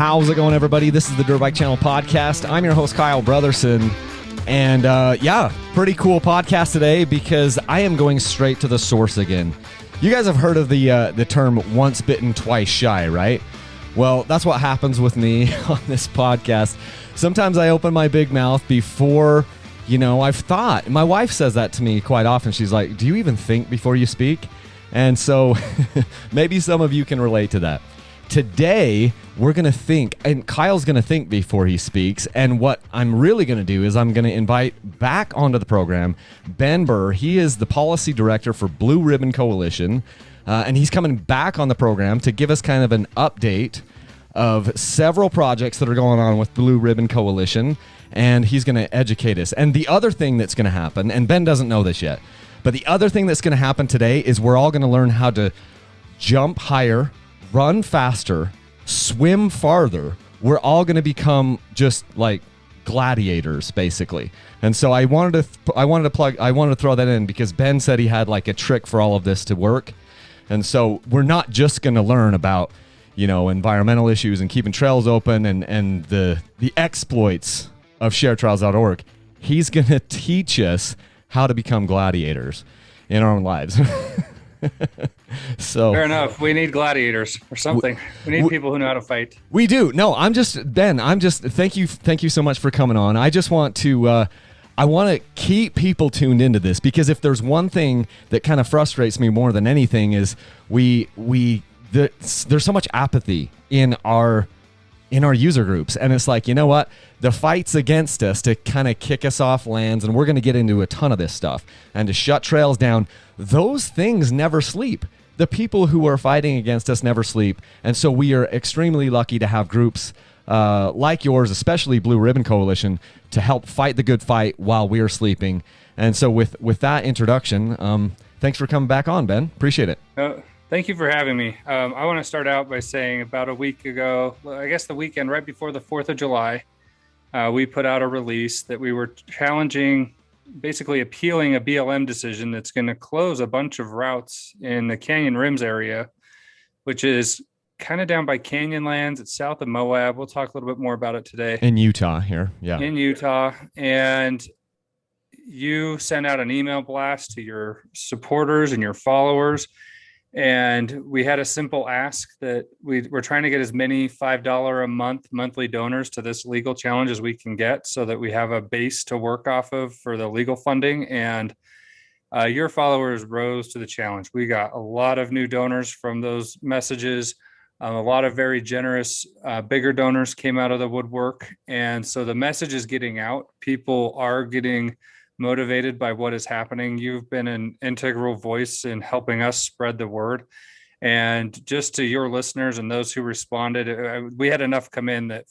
How's it going, everybody? This is the Dirt Bike Channel podcast. I'm your host, Kyle Brotherson. And pretty cool podcast today because I am going straight to the source again. You guys have heard of the term once bitten, twice shy, right? Well, that's what happens with me on this podcast. Sometimes I open my big mouth before, I've thought. My wife says that to me quite often. She's like, do you even think before you speak? And so maybe some of you can relate to that. Today, we're going to think, and Kyle's going to think before he speaks, and what I'm really going to do is I'm going to invite back onto the program Ben Burr. He is the policy director for Blue Ribbon Coalition, and he's coming back on the program to give us kind of an update of several projects that are going on with Blue Ribbon Coalition, and he's going to educate us. And the other thing that's going to happen, and Ben doesn't know this yet, but the other thing that's going to happen today is we're all going to learn how to jump higher, run faster, swim farther. We're all going to become just like gladiators, basically. And so I wanted to throw that in because Ben said he had like a trick for all of this to work. And so we're not just going to learn about, environmental issues and keeping trails open and the exploits of sharetrails.org. He's going to teach us how to become gladiators in our own lives. So fair enough. We need gladiators or something. We need people who know how to fight. We do. No, thank you so much for coming on. I just want to I want to keep people tuned into this because if there's one thing that kind of frustrates me more than anything is there's so much apathy in our user groups, and it's like, you know what, the fight's against us to kind of kick us off lands, and we're going to get into a ton of this stuff and to shut trails down. Those things never sleep. The people who are fighting against us never sleep, and so we are extremely lucky to have groups like yours, especially Blue Ribbon Coalition, to help fight the good fight while we are sleeping. And so with that introduction, thanks for coming back on, Ben. Appreciate it. Thank you for having me. I want to start out by saying about a week ago, I guess the weekend right before the 4th of July, we put out a release that we were challenging, basically appealing a BLM decision that's going to close a bunch of routes in the Canyon Rims area, which is kind of down by Canyonlands. It's south of Moab. We'll talk a little bit more about it today. In Utah here. Yeah. In Utah. And you sent out an email blast to your supporters and your followers. And we had a simple ask that we're trying to get as many $5 a month monthly donors to this legal challenge as we can get so that we have a base to work off of for the legal funding. And your followers rose to the challenge. We got a lot of new donors from those messages. A lot of very generous, bigger donors came out of the woodwork. And so the message is getting out. People are getting motivated by what is happening. You've been an integral voice in helping us spread the word. And just to your listeners and those who responded, we had enough come in that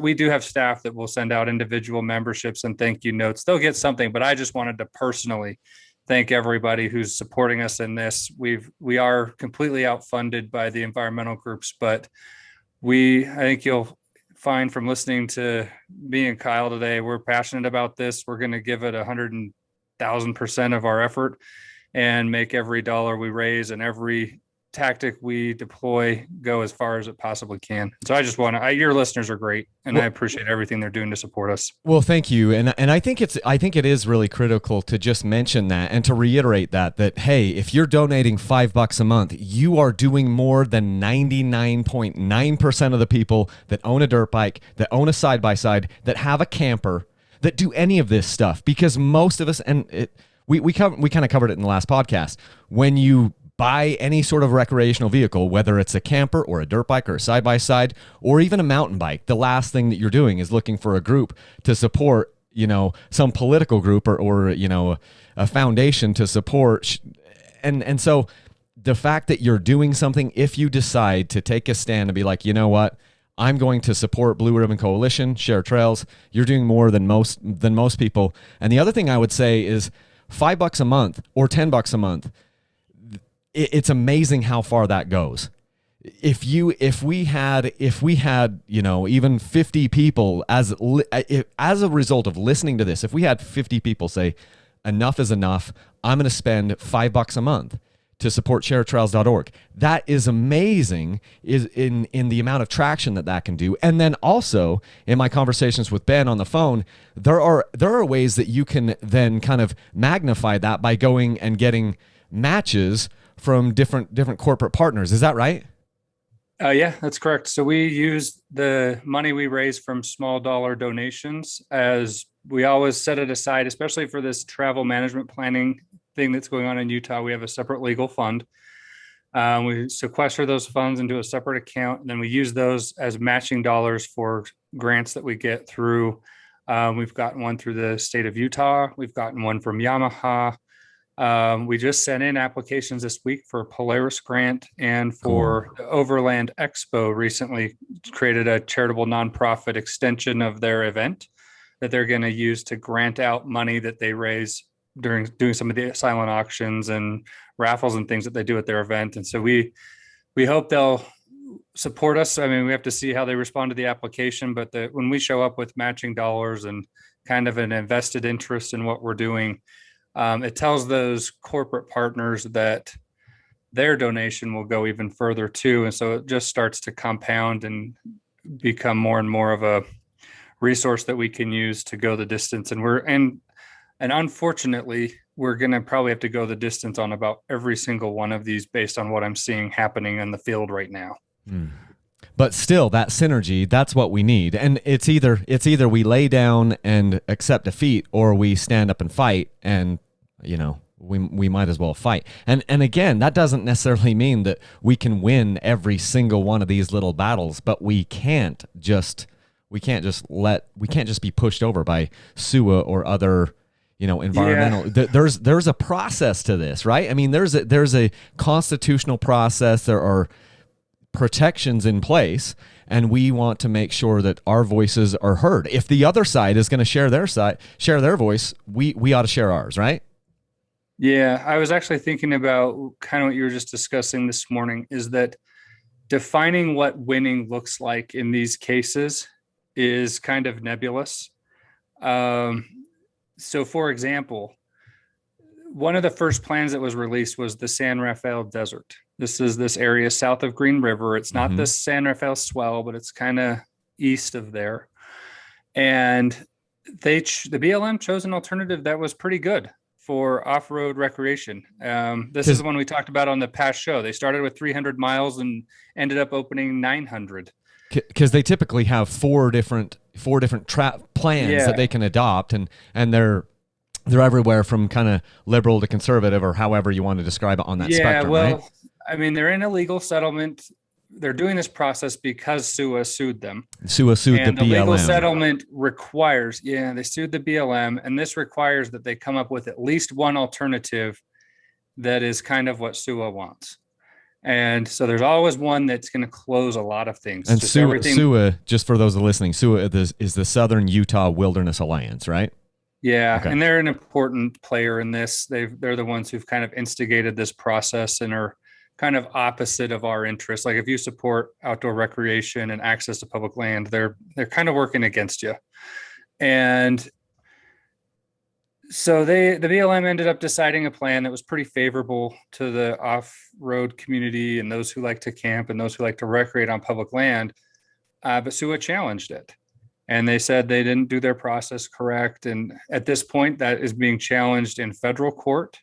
we do have staff that will send out individual memberships and thank you notes. They'll get something, but I just wanted to personally thank everybody who's supporting us in this. We are completely outfunded by the environmental groups, but I think you'll find from listening to me and Kyle today, we're passionate about this. We're going to give it 100,000% of our effort and make every dollar we raise and every tactic we deploy go as far as it possibly can. So I just your listeners are great, and I appreciate everything they're doing to support us. Well, thank you. And I think it is really critical to just mention that and to reiterate that hey, if you're donating $5 a month, you are doing more than 99.9% of the people that own a dirt bike, that own a side-by-side, that have a camper, that do any of this stuff. Because most of us, and we kind of covered it in the last podcast, when you buy any sort of recreational vehicle, whether it's a camper or a dirt bike or a side-by-side or even a mountain bike, the last thing that you're doing is looking for a group to support, some political group or a foundation to support. And so the fact that you're doing something, if you decide to take a stand and be like, you know what, I'm going to support Blue Ribbon Coalition, share trails, you're doing more than most people. And the other thing I would say is $5 a month or $10 a month. It's amazing how far that goes. If we had even 50 people as a result of listening to this, if we had 50 people say enough is enough, I'm going to spend $5 a month to support sharetrails.org. That is amazing is in the amount of traction that can do. And then also in my conversations with Ben on the phone, there are ways that you can then kind of magnify that by going and getting matches from different corporate partners. Is that right? Yeah, that's correct. So we use the money we raise from small dollar donations, as we always set it aside, especially for this travel management planning thing that's going on in Utah. We have a separate legal fund. We sequester those funds into a separate account, and then we use those as matching dollars for grants that we get through. We've gotten one through the state of Utah. We've gotten one from Yamaha. We just sent in applications this week for a Polaris grant, and for the Overland Expo recently created a charitable nonprofit extension of their event that they're going to use to grant out money that they raise during doing some of the silent auctions and raffles and things that they do at their event. And so we hope they'll support us. I mean, we have to see how they respond to the application, but when we show up with matching dollars and kind of an invested interest in what we're doing, it tells those corporate partners that their donation will go even further too. And so it just starts to compound and become more and more of a resource that we can use to go the distance. And unfortunately, we're going to probably have to go the distance on about every single one of these based on what I'm seeing happening in the field right now. But still, that synergy, that's what we need. And it's either we lay down and accept defeat, or we stand up and fight, and we might as well fight. And again, that doesn't necessarily mean that we can win every single one of these little battles, but we can't just be pushed over by SUA or other environmental. Yeah. There's a process to this, right? I mean, there's a constitutional process. There are protections in place, and we want to make sure that our voices are heard. If the other side is going to share their voice, we ought to share ours, right? Yeah, I was actually thinking about kind of what you were just discussing this morning, is that defining what winning looks like in these cases is kind of nebulous. So for example, one of the first plans that was released was the San Rafael Desert. This is this area south of Green River. It's not the San Rafael Swell, but it's kind of east of there. And the BLM chose an alternative that was pretty good for off-road recreation. This is the one we talked about on the past show. They started with 300 miles and ended up opening 900. Because they typically have four different plans that they can adopt, and they're everywhere from kind of liberal to conservative, or however you want to describe it on that spectrum. Well, right? I mean, they're in a legal settlement. They're doing this process because SUA sued them. SUA sued the BLM. The legal settlement requires, they sued the BLM, and this requires that they come up with at least one alternative that is kind of what SUA wants. And so there's always one that's going to close a lot of things. And SUA, just for those listening, SUA is the Southern Utah Wilderness Alliance, right? Yeah, okay. And they're an important player in this. They're the ones who've kind of instigated this process and are kind of opposite of our interests. Like if you support outdoor recreation and access to public land, they're kind of working against you. And so the BLM ended up deciding a plan that was pretty favorable to the off-road community and those who like to camp and those who like to recreate on public land. But SUA challenged it. And they said they didn't do their process correct. And at this point, that is being challenged in federal court.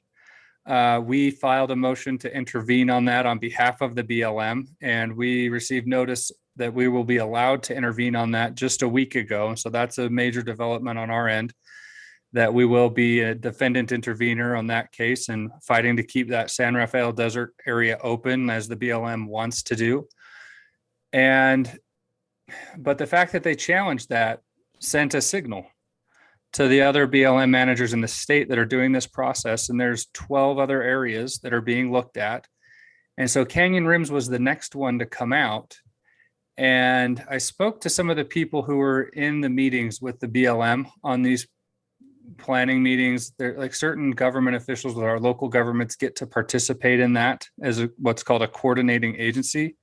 We filed a motion to intervene on that on behalf of the BLM, and we received notice that we will be allowed to intervene on that just a week ago. So that's a major development on our end, that we will be a defendant intervener on that case and fighting to keep that San Rafael Desert area open as the BLM wants to do. But the fact that they challenged that sent a signal to the other BLM managers in the state that are doing this process. And there's 12 other areas that are being looked at. And so Canyon Rims was the next one to come out. And I spoke to some of the people who were in the meetings with the BLM on these planning meetings. They're like certain government officials with our local governments get to participate in that as what's called a coordinating agency.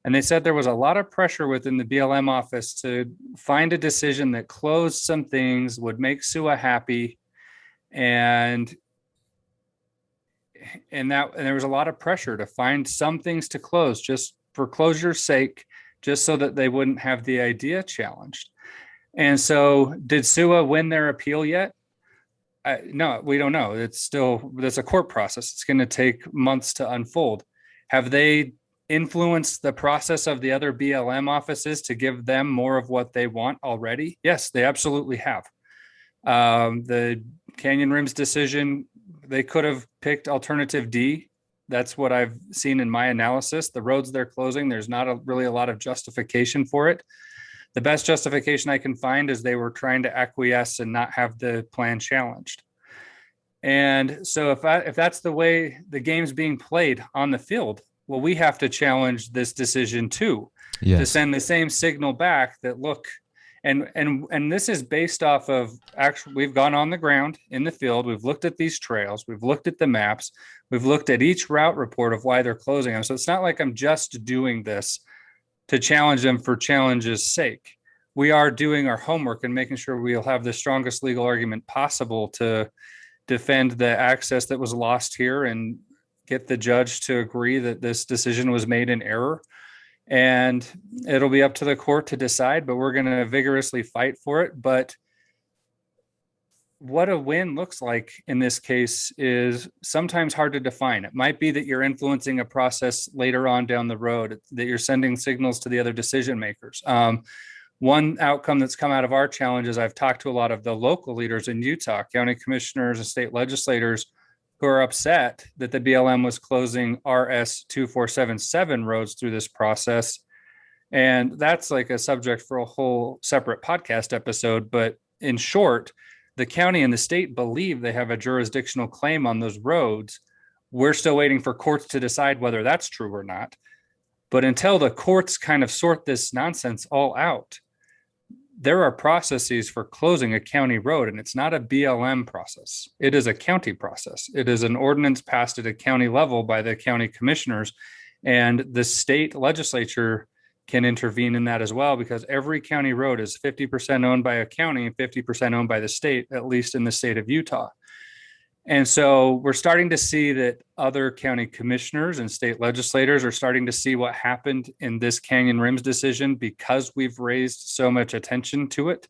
And they said there was a lot of pressure within the BLM office to find a decision that closed some things, would make SUA happy, and and there was a lot of pressure to find some things to close just for closure's sake, just so that they wouldn't have the idea challenged. And so did SUA win their appeal yet? No, we don't know. There's a court process. It's going to take months to unfold. Have they influenced the process of the other BLM offices to give them more of what they want already? Yes, they absolutely have. The Canyon Rims decision, they could have picked alternative D. That's what I've seen in my analysis. The roads they're closing, there's not really a lot of justification for it. The best justification I can find is they were trying to acquiesce and not have the plan challenged. And so if that's the way the game's being played on the field, well, we have to challenge this decision too, to send the same signal back that look, and this is based off of actually, we've gone on the ground in the field. We've looked at these trails. We've looked at the maps. We've looked at each route report of why they're closing them. So it's not like I'm just doing this to challenge them for challenge's sake. We are doing our homework and making sure we'll have the strongest legal argument possible to defend the access that was lost here and get the judge to agree that this decision was made in error. And it'll be up to the court to decide, but we're going to vigorously fight for it. But what a win looks like in this case is sometimes hard to define. It might be that you're influencing a process later on down the road, that you're sending signals to the other decision makers. One outcome that's come out of our challenge is I've talked to a lot of the local leaders in Utah, county commissioners and state legislators, who are upset that the BLM was closing RS 2477 roads through this process. And that's like a subject for a whole separate podcast episode. But in short, the county and the state believe they have a jurisdictional claim on those roads. We're still waiting for courts to decide whether that's true or not. But until the courts kind of sort this nonsense all out, there are processes for closing a county road, and it's not a BLM process. It is a county process. It is an ordinance passed at a county level by the county commissioners, and the state legislature can intervene in that as well, because every county road is 50% owned by a county and 50% owned by the state, at least in the state of Utah. And so we're starting to see that other county commissioners and state legislators are starting to see what happened in this Canyon Rims decision because we've raised so much attention to it.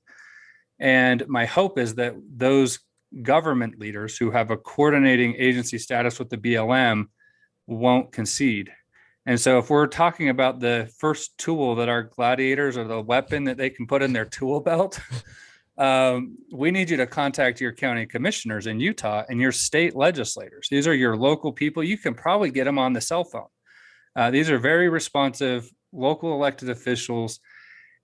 And my hope is that those government leaders who have a coordinating agency status with the BLM won't concede. And so if we're talking about the first tool that our gladiators, or the weapon that they can put in their tool belt, we need you to contact your county commissioners in Utah and your state legislators. These are your local people. You can probably get them on the cell phone. These are very responsive local elected officials.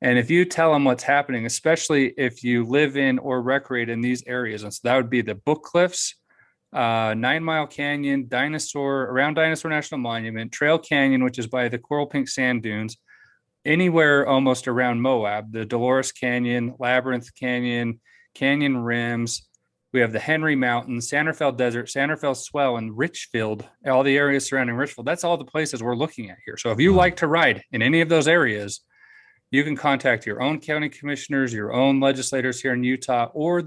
And if you tell them what's happening, especially if you live in or recreate in these areas, and so that would be the Book Cliffs, 9 Mile Canyon, around Dinosaur National Monument, Trail Canyon, which is by the Coral Pink Sand Dunes, anywhere almost around Moab, the Dolores Canyon, Labyrinth Canyon, Canyon Rims. We have the Henry Mountains, San Rafael Desert, San Rafael Swell, and Richfield, all the areas surrounding Richfield. That's all the places we're looking at here. So if you like to ride in any of those areas, you can contact your own county commissioners, your own legislators here in Utah, or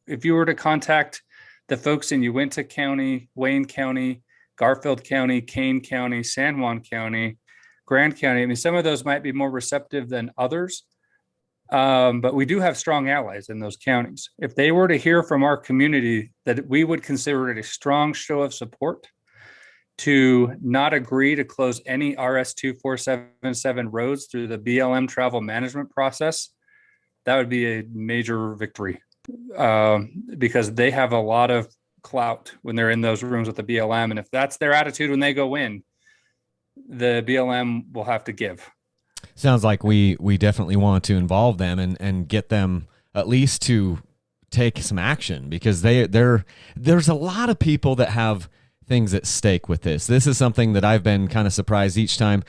if you were to contact the folks in Uinta County, Wayne County, Garfield County, Kane County, San Juan County, Grand County. I mean, some of those might be more receptive than others, but we do have strong allies in those counties. If they were to hear from our community that we would consider it a strong show of support to not agree to close any RS 2477 roads through the BLM travel management process, that would be a major victory, because they have a lot of clout when they're in those rooms with the BLM. And if that's their attitude when they go in, the BLM will have to give. Sounds like we definitely want to involve them and get them at least to take some action, because there's a lot of people that have things at stake with this. This is something that I've been kind of surprised each time.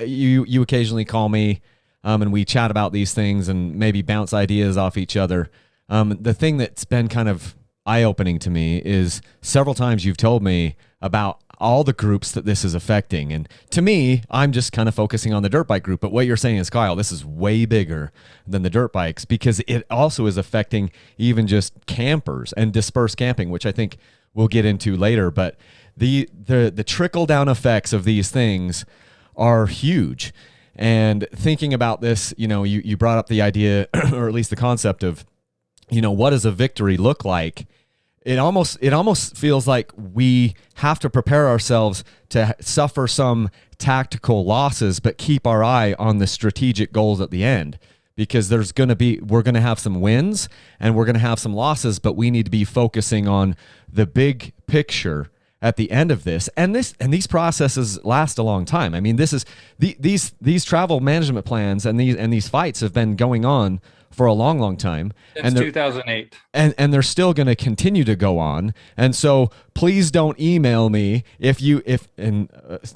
You occasionally call me and we chat about these things and maybe bounce ideas off each other. The thing that's been kind of eye-opening to me is several times you've told me about all the groups that this is affecting. And to me, I'm just kind of focusing on the dirt bike group. But what you're saying is, Kyle, this is way bigger than the dirt bikes, because it also is affecting even just campers and dispersed camping, which I think we'll get into later. But the trickle down effects of these things are huge. And thinking about this, you brought up the idea, or at least the concept of, what does a victory look like? It almost feels like we have to prepare ourselves to suffer some tactical losses, but keep our eye on the strategic goals at the end, because we're going to have some wins and we're going to have some losses, but we need to be focusing on the big picture at the end of this. And these processes last a long time. I mean, these travel management plans and these fights have been going on for a long, long time. Since 2008. And they're still going to continue to go on. And so please don't email me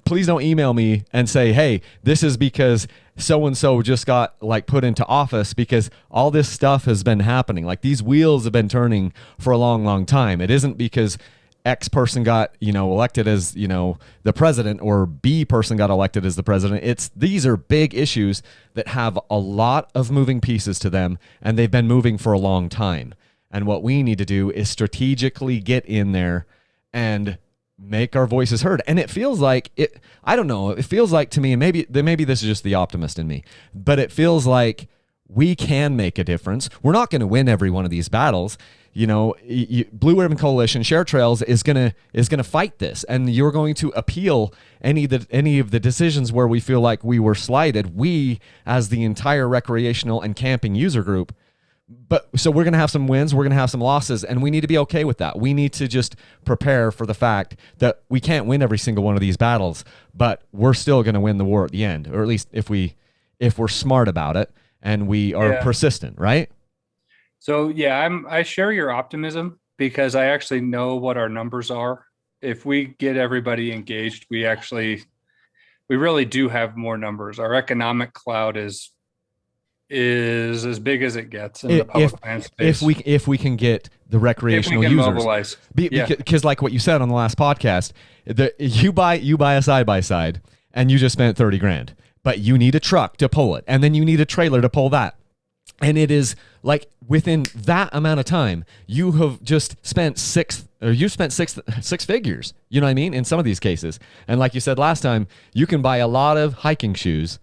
please don't email me and say, hey, this is because so-and-so just got put into office, because all this stuff has been happening. These wheels have been turning for a long, long time. It isn't because X person got, elected as, the president, or B person got elected as the president. These are big issues that have a lot of moving pieces to them, and they've been moving for a long time. And what we need to do is strategically get in there and make our voices heard. And it feels like I don't know, it feels like to me, and maybe this is just the optimist in me, but it feels like we can make a difference. We're not going to win every one of these battles. Blue Ribbon Coalition, Share Trails is gonna fight this, and you're going to appeal any of the decisions where we feel like we were slighted. We, as the entire recreational and camping user group, so we're gonna have some wins, we're gonna have some losses, and we need to be okay with that. We need to just prepare for the fact that we can't win every single one of these battles, but we're still gonna win the war at the end, or at least if we're smart about it and we are persistent, right? So yeah, I share your optimism, because I actually know what our numbers are. If we get everybody engaged, we really do have more numbers. Our economic cloud is as big as it gets in the public land space. If we can get the recreational if we can users mobilize. Because like what you said on the last podcast, you buy a side by side and you just spent 30 grand, but you need a truck to pull it, and then you need a trailer to pull that. And it is within that amount of time, you have just spent six figures, you know what I mean? In some of these cases. And like you said last time, you can buy a lot of hiking shoes,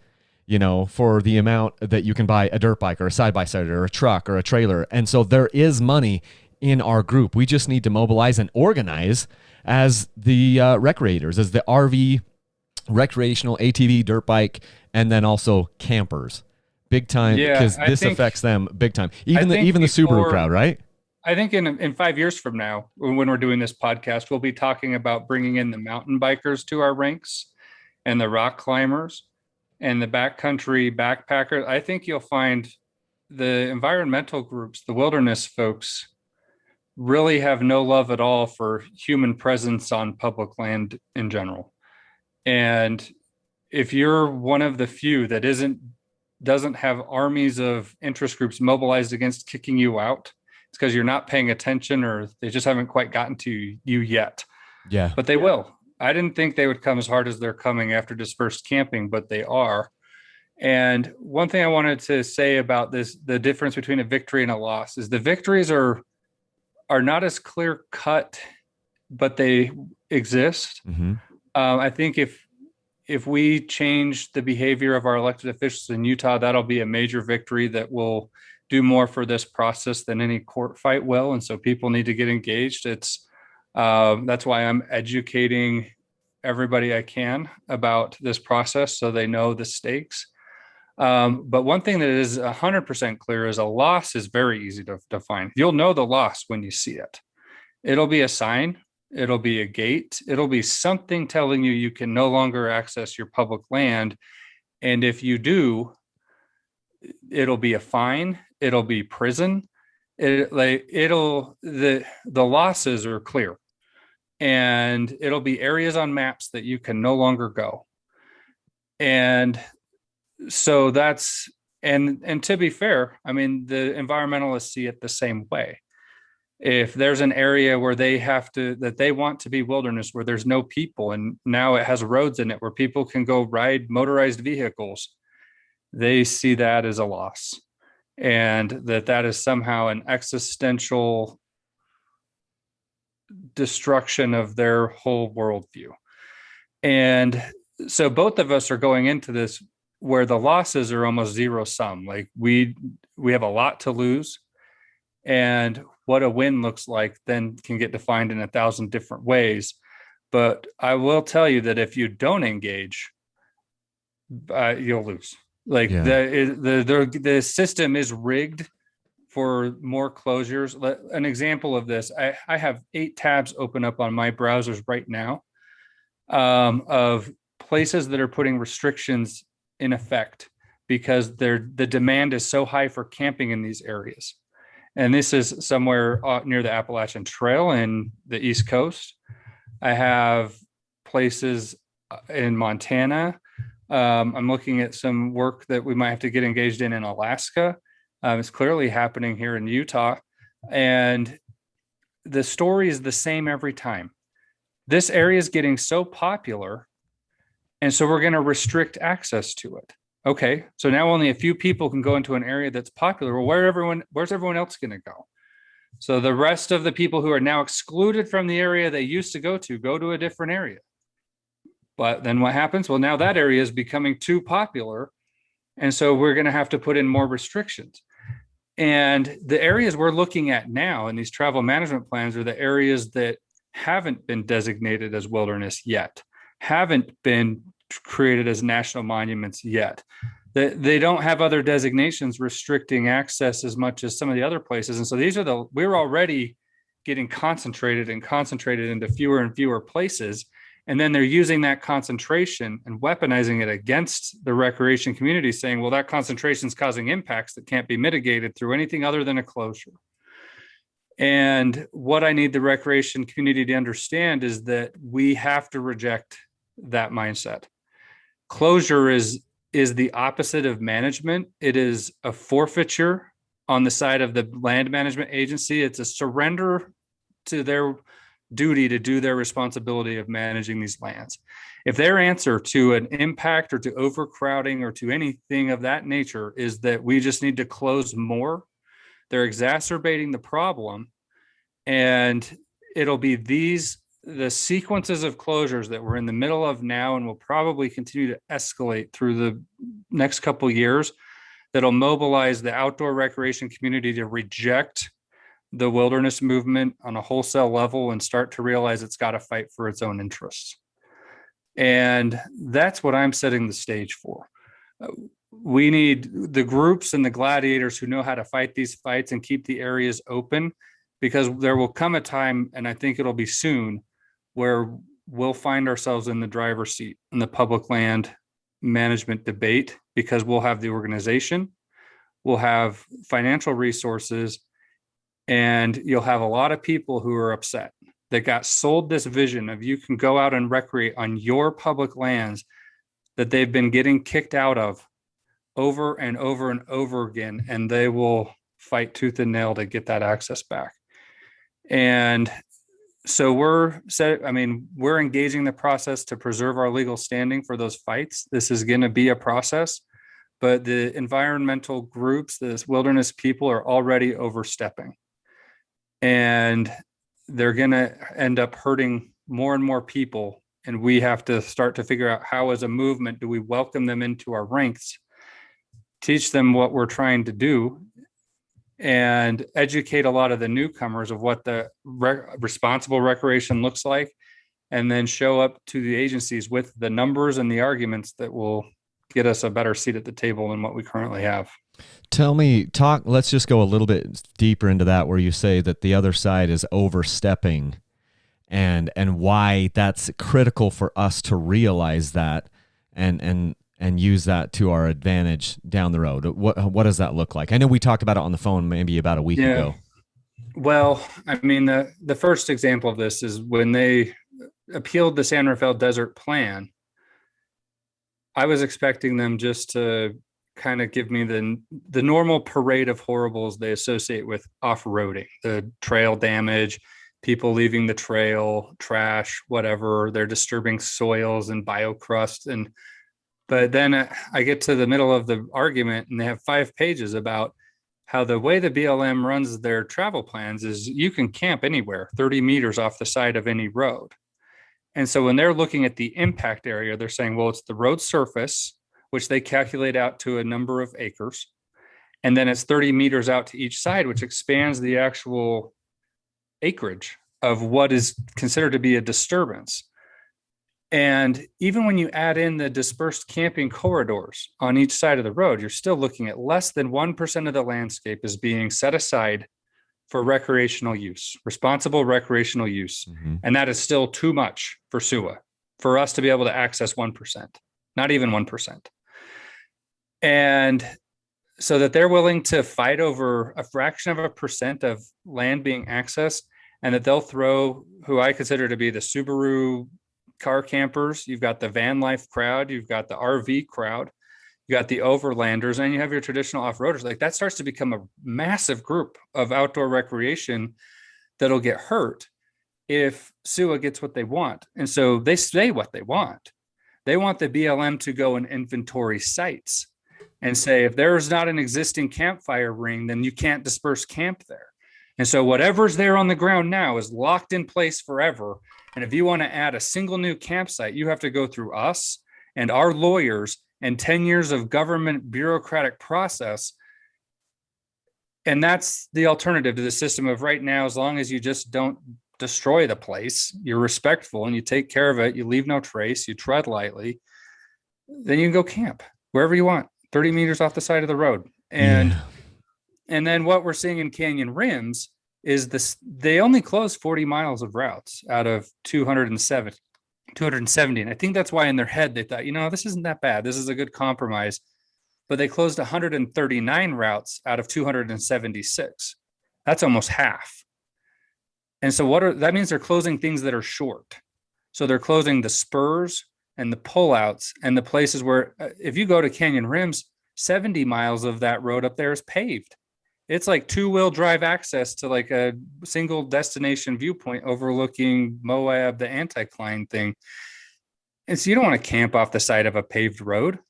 for the amount that you can buy a dirt bike or a side-by-side or a truck or a trailer. And so there is money in our group. We just need to mobilize and organize as the recreators, as the RV, recreational, ATV, dirt bike, and then also campers. Big time, because this affects them big time. Even the Subaru crowd, right? I think in 5 years from now, when we're doing this podcast, we'll be talking about bringing in the mountain bikers to our ranks, and the rock climbers, and the backcountry backpackers. I think you'll find the environmental groups, the wilderness folks, really have no love at all for human presence on public land in general. And if you're one of the few that doesn't have armies of interest groups mobilized against kicking you out, it's because you're not paying attention, or they just haven't quite gotten to you yet. Yeah. But they will. I didn't think they would come as hard as they're coming after dispersed camping, but they are. And one thing I wanted to say about this, the difference between a victory and a loss, is the victories are not as clear cut, but they exist. Mm-hmm. I think if we change the behavior of our elected officials in Utah, that'll be a major victory that will do more for this process than any court fight will. And so people need to get engaged. That's why I'm educating everybody I can about this process, so they know the stakes. But one thing that is 100% clear is a loss is very easy to define. You'll know the loss when you see it. It'll be a sign. It'll be a gate. It'll be something telling you can no longer access your public land. And if you do, it'll be a fine. It'll be prison. The losses are clear, and it'll be areas on maps that you can no longer go. And so and to be fair, I mean, the environmentalists see it the same way. If there's an area where that they want to be wilderness, where there's no people, and now it has roads in it where people can go ride motorized vehicles, they see that as a loss, and that is somehow an existential destruction of their whole worldview. And so both of us are going into this where the losses are almost zero sum. Like we have a lot to lose, and what a win looks like then can get defined in 1,000 different ways. But I will tell you that if you don't engage, you'll lose. Like the system is rigged for more closures. An example of this, I have 8 tabs open up on my browsers right now, of places that are putting restrictions in effect because the demand is so high for camping in these areas. And this is somewhere near the Appalachian Trail in the East Coast. I have places in Montana. I'm looking at some work that we might have to get engaged in Alaska. It's clearly happening here in Utah. And the story is the same every time. This area is getting so popular, and so we're going to restrict access to it. Okay, so now only a few people can go into an area that's popular. Well, where's everyone else going to go? So the rest of the people who are now excluded from the area they used to go to a different area. But then what happens? Well, now that area is becoming too popular, and so we're going to have to put in more restrictions. And the areas we're looking at now in these travel management plans are the areas that haven't been designated as wilderness yet, haven't been created as national monuments yet. They don't have other designations restricting access as much as some of the other places. And so we're already getting concentrated into fewer and fewer places. And then they're using that concentration and weaponizing it against the recreation community, saying, well, that concentration is causing impacts that can't be mitigated through anything other than a closure. And what I need the recreation community to understand is that we have to reject that mindset. Closure is the opposite of management. It is a forfeiture on the side of the land management agency. It's a surrender to their duty to do their responsibility of managing these lands. If their answer to an impact or to overcrowding or to anything of that nature is that we just need to close more, they're exacerbating the problem. And it'll be the sequences of closures that we're in the middle of now and will probably continue to escalate through the next couple of years that'll mobilize the outdoor recreation community to reject the wilderness movement on a wholesale level and start to realize it's got to fight for its own interests. And that's what I'm setting the stage for. We need the groups and the gladiators who know how to fight these fights and keep the areas open, because there will come a time, and I think it'll be soon, where we'll find ourselves in the driver's seat in the public land management debate, because we'll have the organization, we'll have financial resources, and you'll have a lot of people who are upset that got sold this vision of you can go out and recreate on your public lands that they've been getting kicked out of over and over and over again, and they will fight tooth and nail to get that access back. And so we're engaging the process to preserve our legal standing for those fights. This is going to be a process, but the environmental groups, the wilderness people, are already overstepping. And they're going to end up hurting more and more people. And we have to start to figure out how, as a movement, do we welcome them into our ranks, teach them what we're trying to do, and educate a lot of the newcomers of what the responsible recreation looks like, and then show up to the agencies with the numbers and the arguments that will get us a better seat at the table than what we currently have. Let's just go a little bit deeper into that, where you say that the other side is overstepping, and why that's critical for us to realize that and use that to our advantage down the road. What does that look like? I know we talked about it on the phone maybe about a week ago. Well, I mean, the first example of this is when they appealed the San Rafael Desert Plan. I was expecting them just to kind of give me the normal parade of horribles they associate with off-roading, the trail damage, people leaving the trail, trash, whatever, they're disturbing soils and biocrust. But then I get to the middle of the argument and they have 5 pages about how the way the BLM runs their travel plans is you can camp anywhere 30 meters off the side of any road. And so when they're looking at the impact area, they're saying, well, it's the road surface, which they calculate out to a number of acres. And then it's 30 meters out to each side, which expands the actual acreage of what is considered to be a disturbance. And even when you add in the dispersed camping corridors on each side of the road, you're still looking at less than 1% of the landscape is being set aside for recreational use, responsible recreational use. Mm-hmm. And that is still too much for SUA, for us to be able to access 1%, not even 1%. And so that they're willing to fight over a fraction of a percent of land being accessed, and that they'll throw who I consider to be the Subaru car campers. You've got the van life crowd, you've got the RV crowd, you got the overlanders, and you have your traditional off-roaders. Like that starts to become a massive group of outdoor recreation that'll get hurt if SUA gets what they want. And so they say what they want. They want the BLM to go and inventory sites and say, if there's not an existing campfire ring, then you can't disperse camp there. And so whatever's there on the ground now is locked in place forever. And if you want to add a single new campsite, you have to go through us and our lawyers and 10 years of government bureaucratic process. And that's the alternative to the system of right now. As long as you just don't destroy the place, you're respectful and you take care of it, you leave no trace, you tread lightly, then you can go camp wherever you want, 30 meters off the side of the road. And then what we're seeing in Canyon Rims is this, they only close 40 miles of routes out of 270. And I think that's why in their head they thought, this isn't that bad. This is a good compromise. But they closed 139 routes out of 276. That's almost half. And so that means they're closing things that are short. So they're closing the spurs and the pullouts and the places where if you go to Canyon Rims, 70 miles of that road up there is paved. It's like 2-wheel drive access to like a single destination viewpoint overlooking Moab, the anticline thing. And so you don't want to camp off the side of a paved road.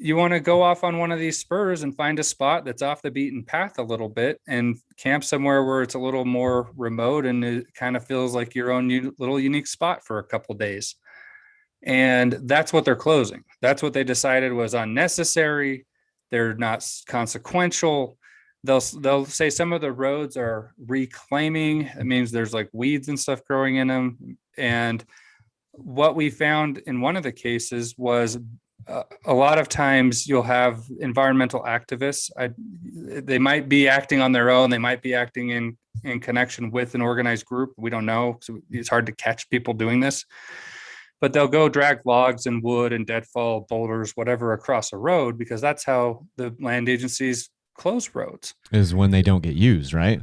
You want to go off on one of these spurs and find a spot that's off the beaten path a little bit and camp somewhere where it's a little more remote and it kind of feels like your own little unique spot for a couple of days. And that's what they're closing. That's what they decided was unnecessary. They're not consequential. They'll say some of the roads are reclaiming. It means there's like weeds and stuff growing in them. And what we found in one of the cases was a lot of times you'll have environmental activists. They might be acting on their own. They might be acting in connection with an organized group. We don't know. So it's hard to catch people doing this. But they'll go drag logs and wood and deadfall boulders, whatever, across a road because that's how the land agencies close roads. Is when they don't get used, right?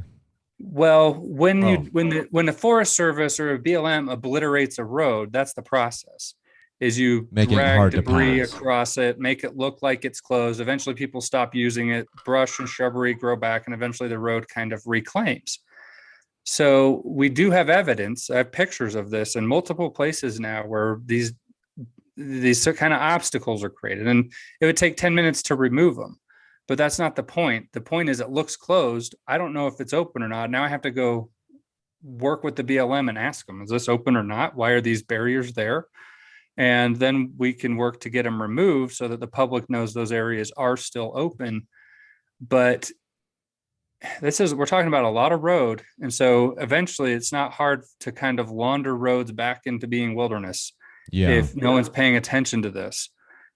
Well, when the Forest Service or a BLM obliterates a road, that's the process. Is you drag debris across it, make it look like it's closed. Eventually, people stop using it. Brush and shrubbery grow back, and eventually, the road kind of reclaims. So we do have evidence. I have pictures of this in multiple places now where these kind of obstacles are created, and it would take 10 minutes to remove them. But that's not the point. The point is it looks closed. I don't know if it's open or not. Now I have to go work with the BLM and ask them, is this open or not? Why are these barriers there? And then we can work to get them removed so that the public knows those areas are still open. But we're talking about a lot of road. And so eventually it's not hard to kind of launder roads back into being wilderness if no one's paying attention to this.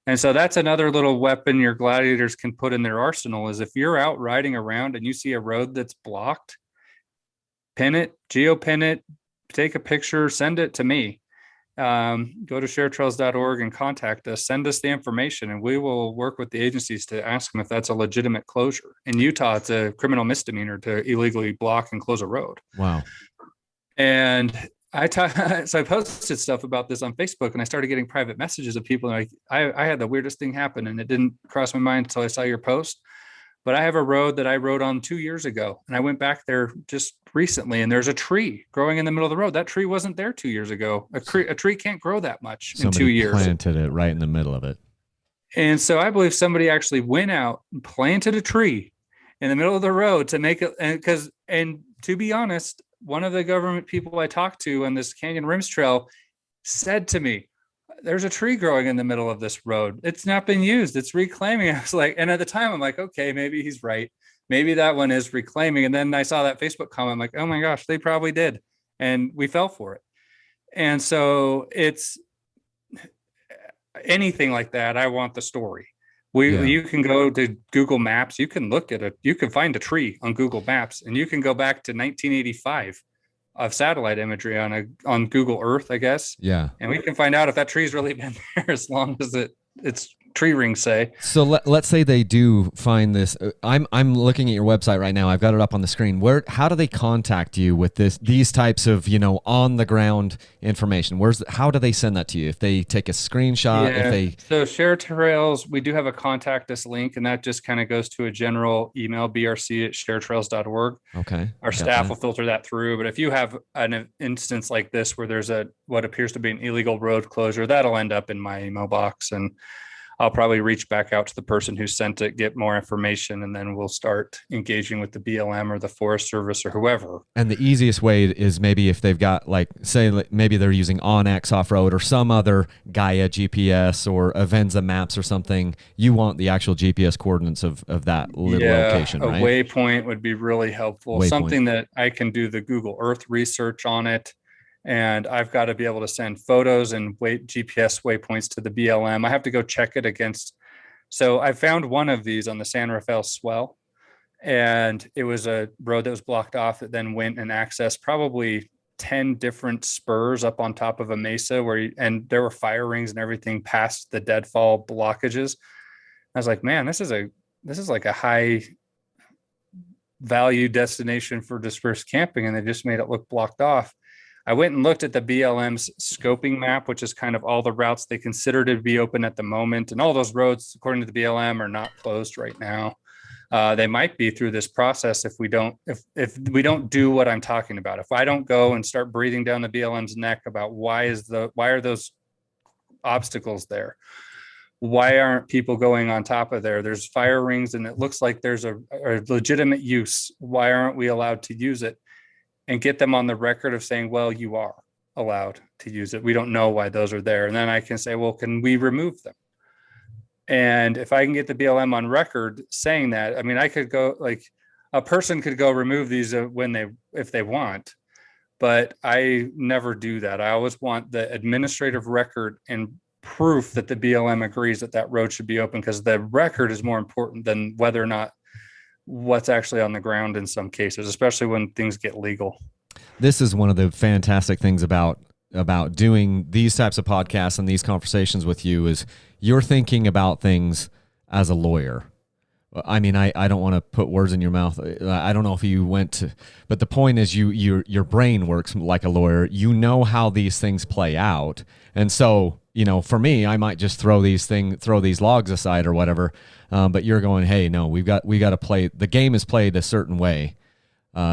And so that's another little weapon your gladiators can put in their arsenal is if you're out riding around and you see a road that's blocked, pin it, geopin it, take a picture, send it to me. Go to sharetrails.org and contact us, send us the information, and we will work with the agencies to ask them if that's a legitimate closure. In Utah, it's a criminal misdemeanor to illegally block and close a road. Wow. And so I posted stuff about this on Facebook and I started getting private messages of people like, I had the weirdest thing happen and it didn't cross my mind until I saw your post. But I have a road that I rode on 2 years ago and I went back there just recently and there's a tree growing in the middle of the road. That tree wasn't there 2 years ago. A tree can't grow that much in 2 years. Somebody planted it right in the middle of it. And so I believe somebody actually went out and planted a tree in the middle of the road to make it. And to be honest, one of the government people I talked to on this Canyon Rims Trail said to me, there's a tree growing in the middle of this road. It's not been used. It's reclaiming. I was like, and at the time I'm like, okay, maybe he's right. Maybe that one is reclaiming. And then I saw that Facebook comment. I'm like, oh my gosh, they probably did. And we fell for it. And so it's anything like that. I want the story. You can go to Google Maps. You can look at it. You can find a tree on Google Maps, and you can go back to 1985 of satellite imagery on Google Earth, I guess. Yeah. And we can find out if that tree's really been there as long as its tree rings say. So let's say they do find this. I'm looking at your website right now. I've got it up on the screen. How do they contact you with these types of, on the ground information? How do they send that to you? If they take a screenshot, So Share Trails, we do have a contact us link, and that just kind of goes to a general email, brc@sharetrails.org. Okay. Our staff will filter that through. But if you have an instance like this where there's what appears to be an illegal road closure, that'll end up in my email box, and I'll probably reach back out to the person who sent it, get more information, and then we'll start engaging with the BLM or the Forest Service or whoever. And the easiest way is maybe if they've got maybe they're using OnX off-road or some other Gaia GPS or Avenza maps or something. You want the actual GPS coordinates of that little location, right? A waypoint would be really helpful. Something that I can do the Google Earth research on it. And I've got to be able to send photos and GPS waypoints to the BLM. I have to go check it against. So I found one of these on the San Rafael swell, and it was a road that was blocked off that then went and accessed probably 10 different spurs up on top of a mesa and there were fire rings and everything past the deadfall blockages. I was like, man, this is like a high value destination for dispersed camping, and they just made it look blocked off. I went and looked at the BLM's scoping map, which is kind of all the routes they consider to be open at the moment. And all those roads, according to the BLM, are not closed right now. They might be through this process if we don't do what I'm talking about. If I don't go and start breathing down the BLM's neck about why are those obstacles there? Why aren't people going on top of there? There's fire rings and it looks like there's a legitimate use. Why aren't we allowed to use it? And get them on the record of saying, well, you are allowed to use it. We don't know why those are there. And then I can say, well, can we remove them? And if I can get the BLM on record saying that, I mean, I could go, like, a person could go remove these if they want, but I never do that. I always want the administrative record and proof that the BLM agrees that road should be open, because the record is more important than whether or not what's actually on the ground in some cases, especially when things get legal. This is one of the fantastic things about doing these types of podcasts and these conversations with you is you're thinking about things as a lawyer. I mean, I don't want to put words in your mouth. I don't know if you went to, but the point is your brain works like a lawyer. You know how these things play out. And so, for me, I might just throw these logs aside or whatever. But you're going, hey, no, we got to play. The game is played a certain way.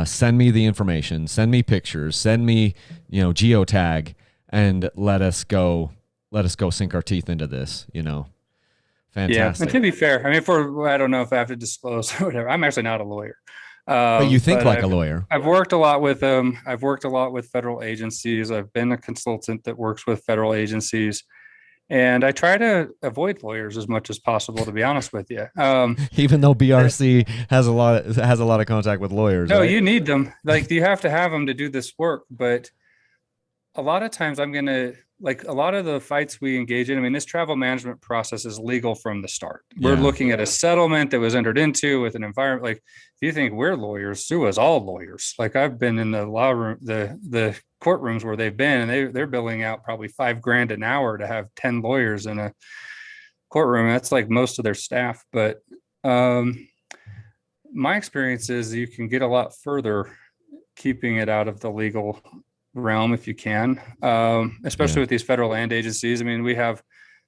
Send me the information, send me pictures, send me, geotag, and let us go sink our teeth into this, Fantastic. Yeah, and to be fair, I mean, I don't know if I have to disclose or whatever. I'm actually not a lawyer. But you think like a lawyer. I've worked a lot with them. I've worked a lot with federal agencies. I've been a consultant that works with federal agencies. And I try to avoid lawyers as much as possible, to be honest with you. Even though BRC has a lot of contact with lawyers. No, right? You need them. Like, you have to have them to do this work. But a lot of times a lot of the fights we engage in, I mean, this travel management process is legal from the start. We're looking at a settlement that was entered into with an environment. Like, if you think we're lawyers, sue us, all lawyers. Like, I've been in the law room, the courtrooms where they've been, and they're billing out probably $5,000 an hour to have 10 lawyers in a courtroom. That's like most of their staff. But my experience is you can get a lot further keeping it out of the legal realm if you can, especially with these federal land agencies. I mean, we have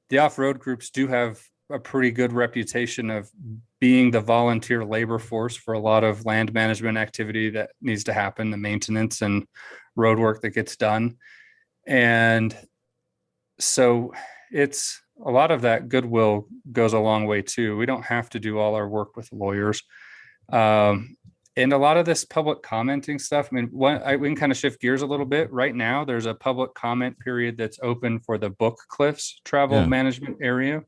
the off-road groups do have a pretty good reputation of being the volunteer labor force for a lot of land management activity that needs to happen, the maintenance and road work that gets done. And so it's a lot of that goodwill goes a long way too. We don't have to do all our work with lawyers. And a lot of this public commenting stuff, I mean, we can kind of shift gears a little bit. Right now, there's a public comment period that's open for the Book Cliffs travel management area.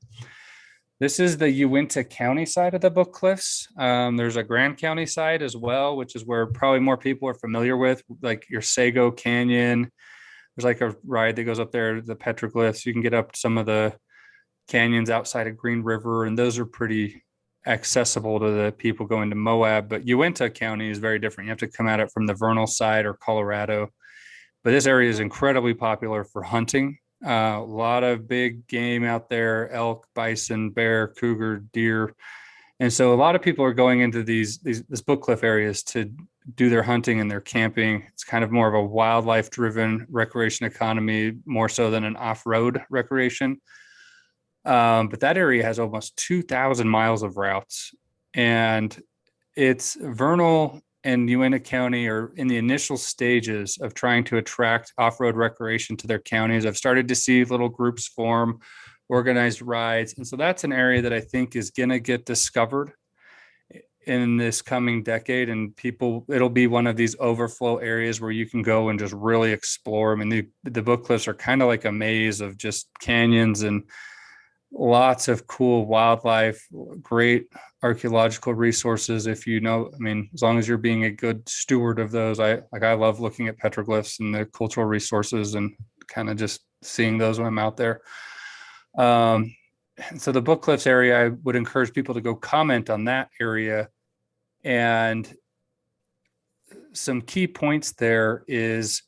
This is the Uinta County side of the Book Cliffs. There's a Grand County side as well, which is where probably more people are familiar with, like your Sago Canyon. There's like a ride that goes up there, the petroglyphs. You can get up to some of the canyons outside of Green River, and those are pretty accessible to the people going to Moab. But Uinta County is very different. You have to come at it from the Vernal side or Colorado. But this area is incredibly popular for hunting. A lot of big game out there: elk, bison, bear, cougar, deer. And so a lot of people are going into this Book Cliff areas to do their hunting and their camping. It's kind of more of a wildlife driven recreation economy, more so than an off-road recreation. But that area has almost 2,000 miles of routes, and it's Vernal and Uinta County are in the initial stages of trying to attract off-road recreation to their counties. I've started to see little groups form, organized rides. And so that's an area that I think is going to get discovered in this coming decade. And it'll be one of these overflow areas where you can go and just really explore. I mean, the Book Cliffs are kind of like a maze of just canyons and lots of cool wildlife, great archaeological resources. If you know, I mean, as long as you're being a good steward of those, I love looking at petroglyphs and the cultural resources and kind of just seeing those when I'm out there. So the Book Cliffs area, I would encourage people to go comment on that area. And some key points there is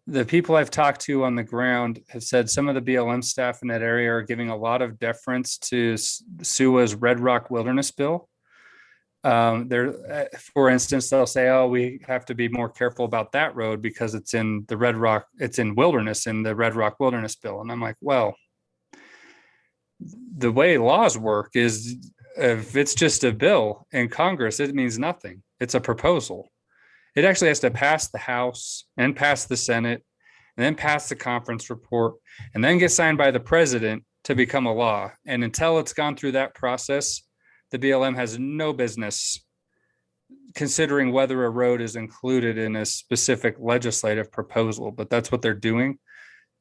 the people I've talked to on the ground have said some of the BLM staff in that area are giving a lot of deference to SUA's Red Rock Wilderness Bill. For instance, they'll say, "Oh, we have to be more careful about that road because it's in the Red Rock, it's in wilderness in the Red Rock Wilderness Bill." And I'm like, well, the way laws work is if it's just a bill in Congress, it means nothing. It's a proposal. It actually has to pass the House and pass the Senate and then pass the conference report and then get signed by the president to become a law. And until it's gone through that process, the BLM has no business considering whether a road is included in a specific legislative proposal, but that's what they're doing.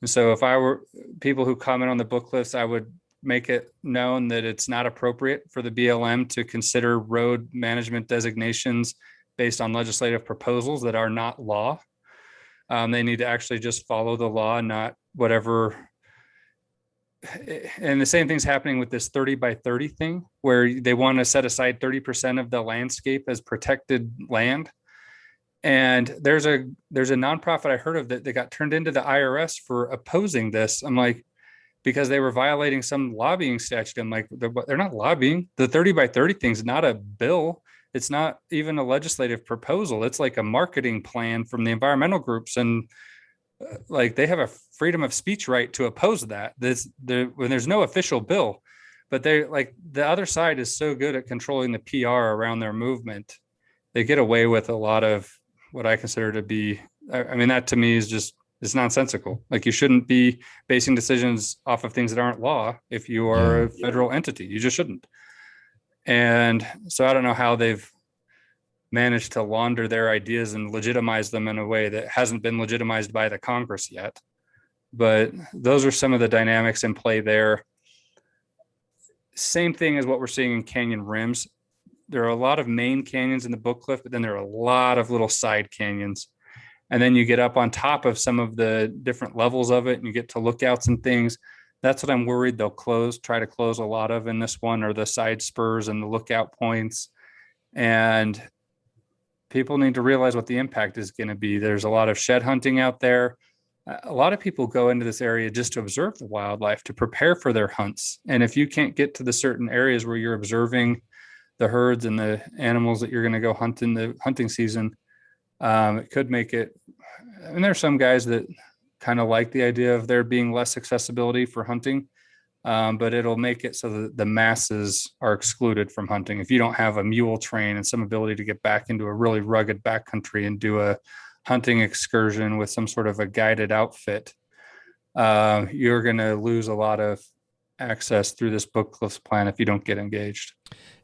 And so if I were people who comment on the Book Cliffs, I would make it known that it's not appropriate for the BLM to consider road management designations based on legislative proposals that are not law. They need to actually just follow the law, not whatever. And the same thing's happening with this 30 by 30 thing, where they want to set aside 30% of the landscape as protected land. And there's a nonprofit I heard of that got turned into the IRS for opposing this. I'm like, because they were violating some lobbying statute. I'm like, they're not lobbying. The 30 by 30 thing is not a bill. It's not even a legislative proposal. It's like a marketing plan from the environmental groups. And like they have a freedom of speech right to oppose that. When there's no official bill, but they like the other side is so good at controlling the PR around their movement. They get away with a lot of what I consider to be, I mean, that to me is just, it's nonsensical. Like you shouldn't be basing decisions off of things that aren't law. If you are a federal entity, you just shouldn't. And so I don't know how they've managed to launder their ideas and legitimize them in a way that hasn't been legitimized by the Congress yet. But those are some of the dynamics in play there. Same thing as what we're seeing in canyon rims. There are a lot of main canyons in the Book Cliff, but then there are a lot of little side canyons. And then you get up on top of some of the different levels of it and you get to lookouts and things. That's what I'm worried they'll try to close a lot of in this one, or the side spurs and the lookout points. And people need to realize what the impact is going to be. There's a lot of shed hunting out there. A lot of people go into this area just to observe the wildlife, to prepare for their hunts. And if you can't get to the certain areas where you're observing the herds and the animals that you're going to go hunt in the hunting season, it could make it. I mean, there's some guys that kind of like the idea of there being less accessibility for hunting, but it'll make it so that the masses are excluded from hunting. If you don't have a mule train and some ability to get back into a really rugged backcountry and do a hunting excursion with some sort of a guided outfit, you're going to lose a lot of access through this book cliffs plan if you don't get engaged.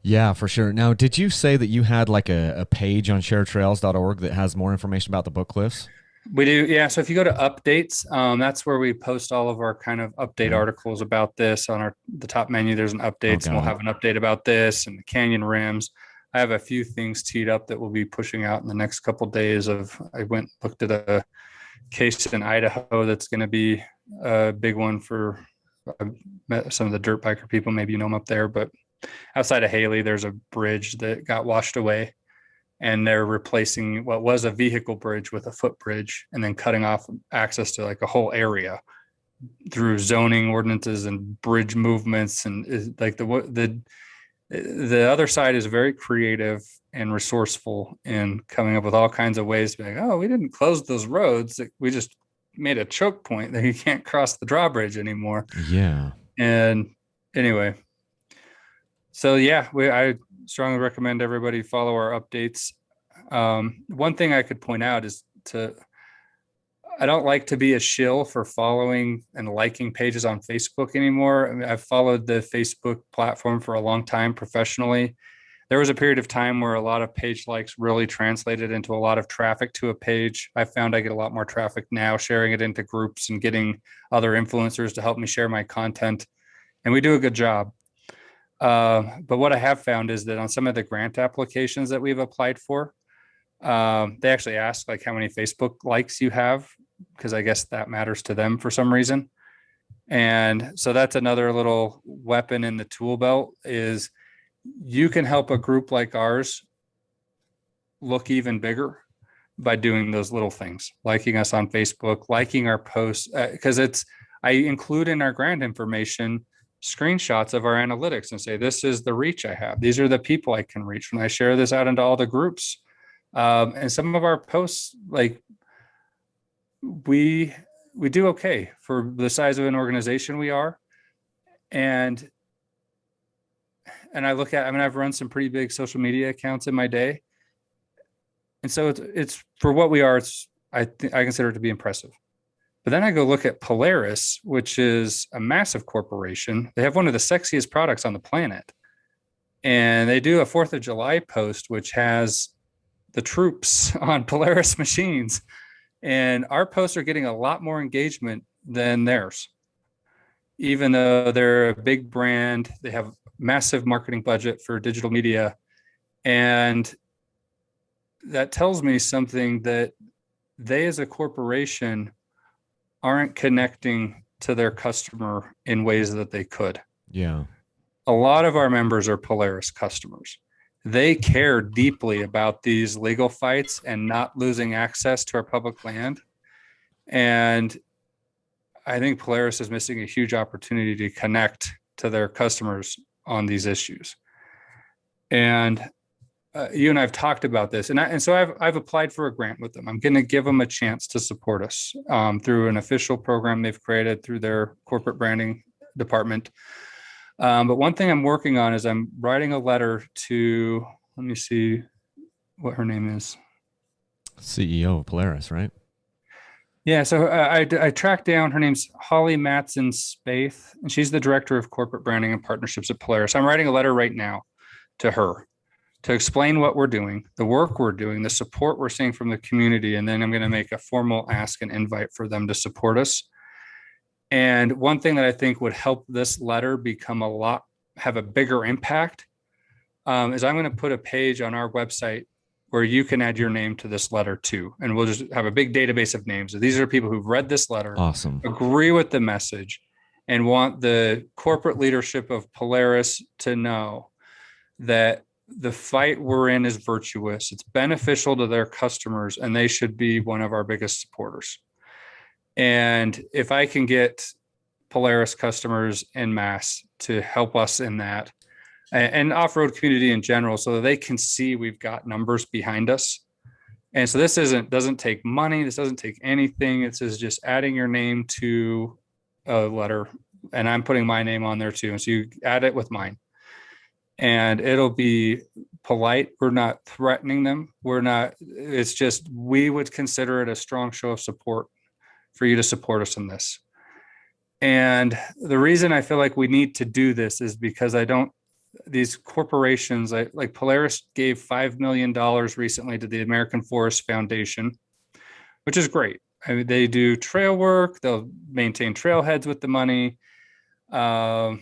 Yeah, for sure. Now, did you say that you had like a page on sharedtrails.org that has more information about the book cliffs? We do, yeah. So if you go to updates, that's where we post all of our kind of update articles about this. On the top menu, there's an updates, and we'll have an update about this and the canyon rims. I have a few things teed up that we'll be pushing out in the next couple of days. I went looked at a case in Idaho that's going to be a big one for some of the dirt biker people. Maybe you know them up there, but outside of Haley, there's a bridge that got washed away, and they're replacing what was a vehicle bridge with a footbridge, and then cutting off access to like a whole area through zoning ordinances and bridge movements. And like the other side is very creative and resourceful in coming up with all kinds of ways to be like, oh, we didn't close those roads. We just made a choke point that you can't cross the drawbridge anymore. Yeah. And anyway, so yeah, I strongly recommend everybody follow our updates. One thing I could point out is I don't like to be a shill for following and liking pages on Facebook anymore. I mean, I've followed the Facebook platform for a long time professionally. There was a period of time where a lot of page likes really translated into a lot of traffic to a page. I found I get a lot more traffic now sharing it into groups and getting other influencers to help me share my content. And we do a good job. But what I have found is that on some of the grant applications that we've applied for, they actually ask like how many Facebook likes you have, because I guess that matters to them for some reason. And so that's another little weapon in the tool belt, is you can help a group like ours look even bigger by doing those little things, liking us on Facebook, liking our posts, because I include in our grant information screenshots of our analytics and say, this is the reach I have. These are the people I can reach when I share this out into all the groups. And some of our posts, like we do okay for the size of an organization we are. And I've run some pretty big social media accounts in my day. And so it's for what we are, I consider it to be impressive. But then I go look at Polaris, which is a massive corporation. They have one of the sexiest products on the planet. And they do a 4th of July post, which has the troops on Polaris machines. And our posts are getting a lot more engagement than theirs. Even though they're a big brand, they have massive marketing budget for digital media. And that tells me something, that they as a corporation aren't connecting to their customer in ways that they could. Yeah. A lot of our members are Polaris customers. They care deeply about these legal fights and not losing access to our public land. And I think Polaris is missing a huge opportunity to connect to their customers on these issues. And you and I have talked about this, and so I've applied for a grant with them. I'm going to give them a chance to support us through an official program they've created through their corporate branding department. But one thing I'm working on is I'm writing a letter to, let me see what her name is. CEO of Polaris, right? Yeah, so I tracked down, her name's Holly Matson Spaeth, and she's the director of corporate branding and partnerships at Polaris. I'm writing a letter right now to her to explain what we're doing, the work we're doing, the support we're seeing from the community, and then I'm going to make a formal ask and invite for them to support us. And one thing that I think would help this letter have a bigger impact is I'm going to put a page on our website where you can add your name to this letter too. And we'll just have a big database of names. So these are people who've read this letter, awesome, agree with the message, and want the corporate leadership of Polaris to know that the fight we're in is virtuous. It's beneficial to their customers, and they should be one of our biggest supporters. And if I can get Polaris customers en masse to help us in that, and off-road community in general, so that they can see we've got numbers behind us. And so this doesn't take money. This doesn't take anything. It says just adding your name to a letter, and I'm putting my name on there too. And so you add it with mine, and it'll be polite. We're not threatening them. It's just, we would consider it a strong show of support for you to support us in this. And the reason I feel like we need to do this is because these corporations, like Polaris gave $5 million recently to the American Forest Foundation, which is great. I mean, they do trail work, they'll maintain trailheads with the money. That's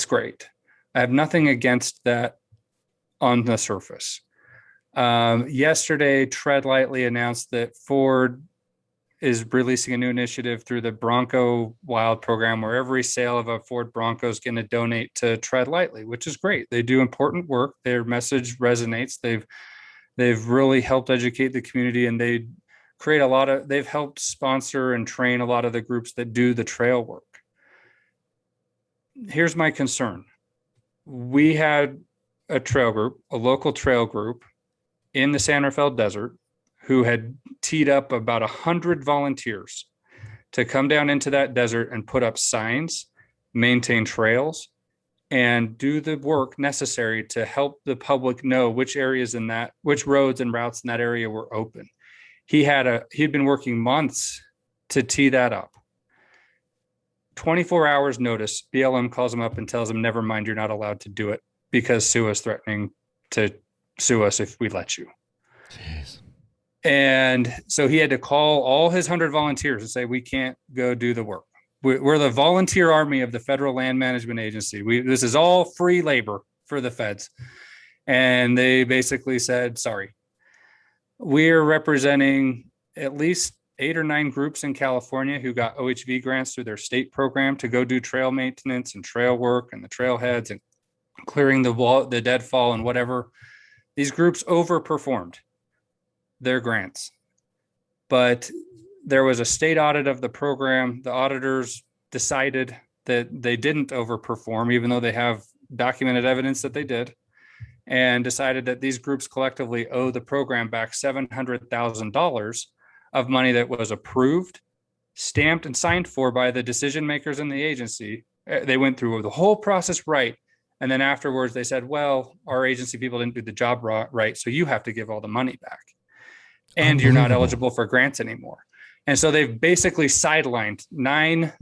great. I have nothing against that on the surface. Yesterday, Tread Lightly announced that Ford is releasing a new initiative through the Bronco Wild program, where every sale of a Ford Bronco is going to donate to Tread Lightly, which is great. They do important work. Their message resonates. They've really helped educate the community, and they've helped sponsor and train a lot of the groups that do the trail work. Here's my concern. We had a trail group, a local trail group in the San Rafael Desert, who had teed up about 100 volunteers to come down into that desert and put up signs, maintain trails, and do the work necessary to help the public know which roads and routes in that area were open. He'd been working months to tee that up. 24 hours notice, BLM calls him up and tells him, never mind, you're not allowed to do it because Sue is threatening to sue us if we let you. Jeez. And so he had to call all his 100 volunteers and say, we can't go do the work. We're the volunteer army of the Federal Land Management Agency. This is all free labor for the feds. And they basically said, sorry. We're representing at least 8 or 9 groups in California who got OHV grants through their state program to go do trail maintenance and trail work and the trailheads and clearing the deadfall and whatever. These groups overperformed their grants. But there was a state audit of the program. The auditors decided that they didn't overperform, even though they have documented evidence that they did, and decided that these groups collectively owe the program back $700,000 of money that was approved, stamped, and signed for by the decision makers in the agency. They went through the whole process right. And then afterwards they said, well, our agency people didn't do the job right, so you have to give all the money back. And you're not eligible for grants anymore. And so they've basically sidelined 9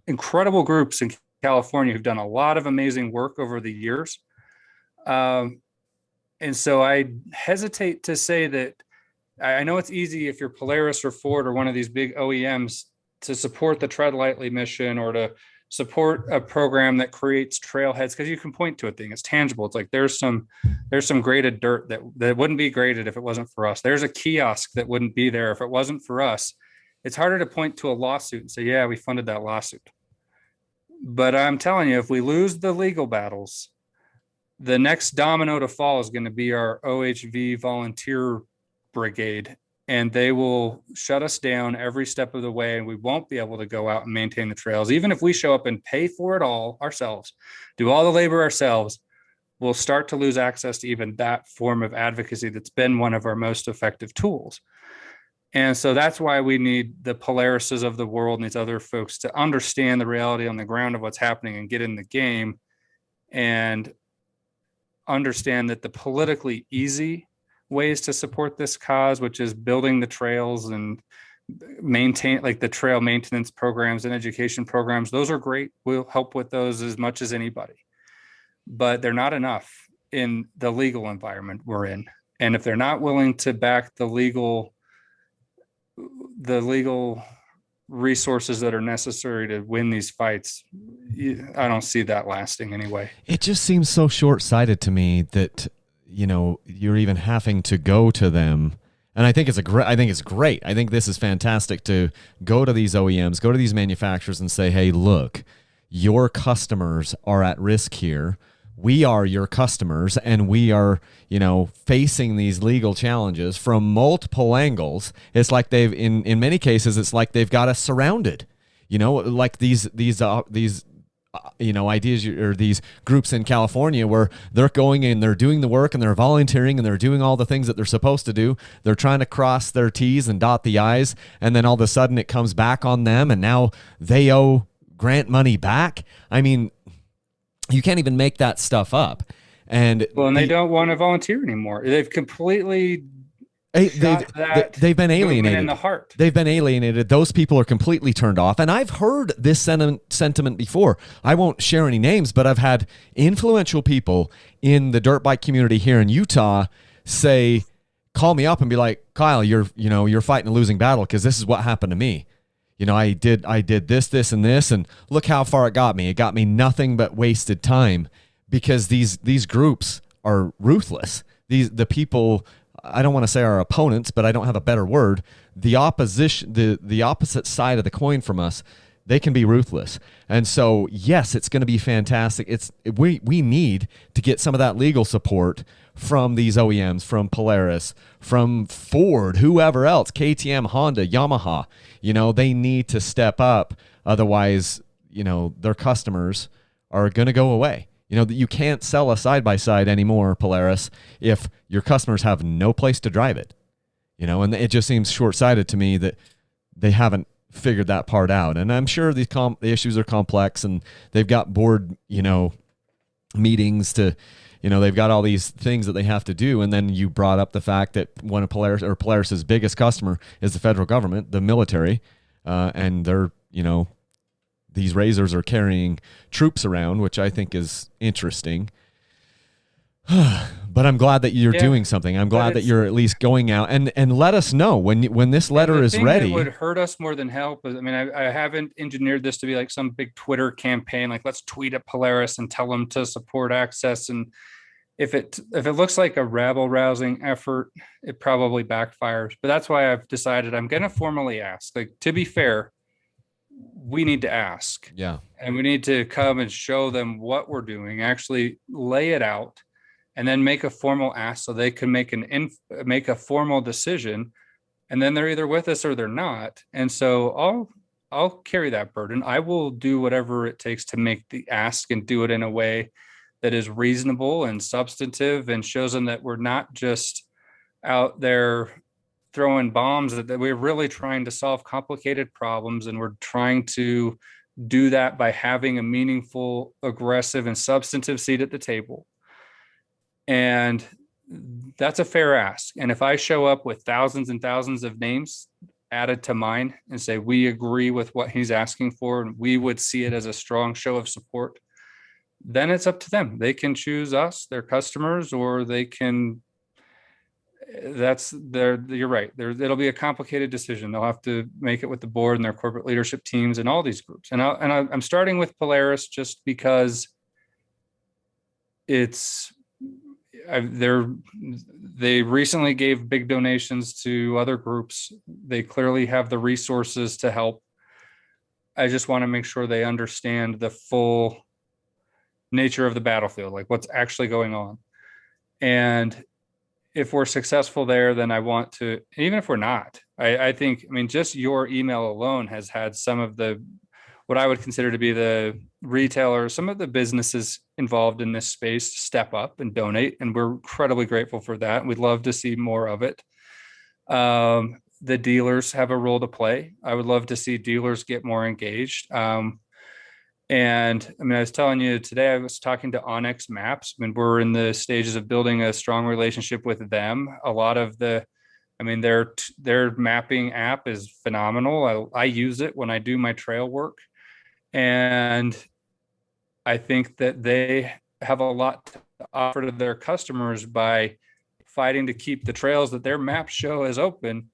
incredible groups in California who've done a lot of amazing work over the years. And so I hesitate to say that. I know it's easy if you're Polaris or Ford or one of these big OEMs to support the Tread Lightly mission or to support a program that creates trailheads, because you can point to a thing. It's tangible. It's like there's some graded dirt that wouldn't be graded if it wasn't for us. There's a kiosk that wouldn't be there if it wasn't for us. It's harder to point to a lawsuit and say, yeah, we funded that lawsuit. But I'm telling you, if we lose the legal battles, the next domino to fall is going to be our OHV volunteer brigade, and they will shut us down every step of the way, and we won't be able to go out and maintain the trails. Even if we show up and pay for it all ourselves, do all the labor ourselves, we'll start to lose access to even that form of advocacy that's been one of our most effective tools. And so that's why we need the Polarises of the world and these other folks to understand the reality on the ground of what's happening and get in the game and understand that the politically easy ways to support this cause, which is building the trails and maintain like the trail maintenance programs and education programs, those are great. We'll help with those as much as anybody, but they're not enough in the legal environment we're in. And if they're not willing to back the legal resources that are necessary to win these fights, I don't see that lasting anyway. It just seems so short-sighted to me that you're even having to go to them. And I think it's great. I think this is fantastic to go to these OEMs, go to these manufacturers and say, hey, look, your customers are at risk here. We are your customers, and we are, facing these legal challenges from multiple angles. It's like in many cases, it's like they've got us surrounded, like these ideas or these groups in California where they're going and they're doing the work and they're volunteering and they're doing all the things that they're supposed to do. They're trying to cross their T's and dot the I's. And then all of a sudden it comes back on them and now they owe grant money back. I mean, you can't even make that stuff up. And they don't want to volunteer anymore. They've completely shot that they've been movement alienated in the heart. They've been alienated. Those people are completely turned off. And I've heard this sentiment before. I won't share any names, but I've had influential people in the dirt bike community here in Utah say, call me up and be like, Kyle, you're fighting a losing battle because this is what happened to me. I did this, and this, and look how far it got me. It got me nothing but wasted time because these groups are ruthless. The people, I don't want to say our opponents, but I don't have a better word. The opposition, the opposite side of the coin from us, they can be ruthless. And so, yes, it's going to be fantastic. We need to get some of that legal support from these OEMs, from Polaris, from Ford, whoever else, KTM, Honda, Yamaha. They need to step up. Otherwise, their customers are going to go away. You can't sell a side-by-side anymore, Polaris, if your customers have no place to drive it. And it just seems short-sighted to me that they haven't figured that part out. And I'm sure the issues are complex, and they've got board, meetings to, they've got all these things that they have to do. And then you brought up the fact that one of Polaris's biggest customer is the federal government, the military, and they're, these razors are carrying troops around, which I think is interesting. But I'm glad that you're doing something. I'm glad that you're at least going out and let us know when this letter is ready. That would hurt us more than help. I mean, I haven't engineered this to be like some big Twitter campaign, like let's tweet at Polaris and tell them to support access. And if it looks like a rabble rousing effort, it probably backfires. But that's why I've decided I'm going to formally ask. Like, to be fair, we need to ask. Yeah. And we need to come and show them what we're doing, actually lay it out, and then make a formal ask so they can make a formal decision. And then they're either with us or they're not. And so I'll carry that burden. I will do whatever it takes to make the ask and do it in a way that is reasonable and substantive and shows them that we're not just out there throwing bombs, that we're really trying to solve complicated problems, and we're trying to do that by having a meaningful, aggressive, and substantive seat at the table. And that's a fair ask. And if I show up with thousands and thousands of names added to mine and say we agree with what he's asking for and we would see it as a strong show of support, then it's up to them. They can choose us, their customers, or they can. You're right. It'll be a complicated decision. They'll have to make it with the board and their corporate leadership teams and all these groups. And I'm starting with Polaris just because they recently gave big donations to other groups. They clearly have the resources to help. I just want to make sure they understand the full nature of the battlefield, like what's actually going on. And if we're successful there, then I want to, even if we're not, I think, just your email alone has had some of what I would consider to be the retailers, some of the businesses involved in this space step up and donate. And we're incredibly grateful for that. We'd love to see more of it. The dealers have a role to play. I would love to see dealers get more engaged. And I was telling you today, I was talking to Onyx Maps. We're in the stages of building a strong relationship with them. A lot of their mapping app is phenomenal. I use it when I do my trail work. And I think that they have a lot to offer to their customers by fighting to keep the trails that their maps show as open.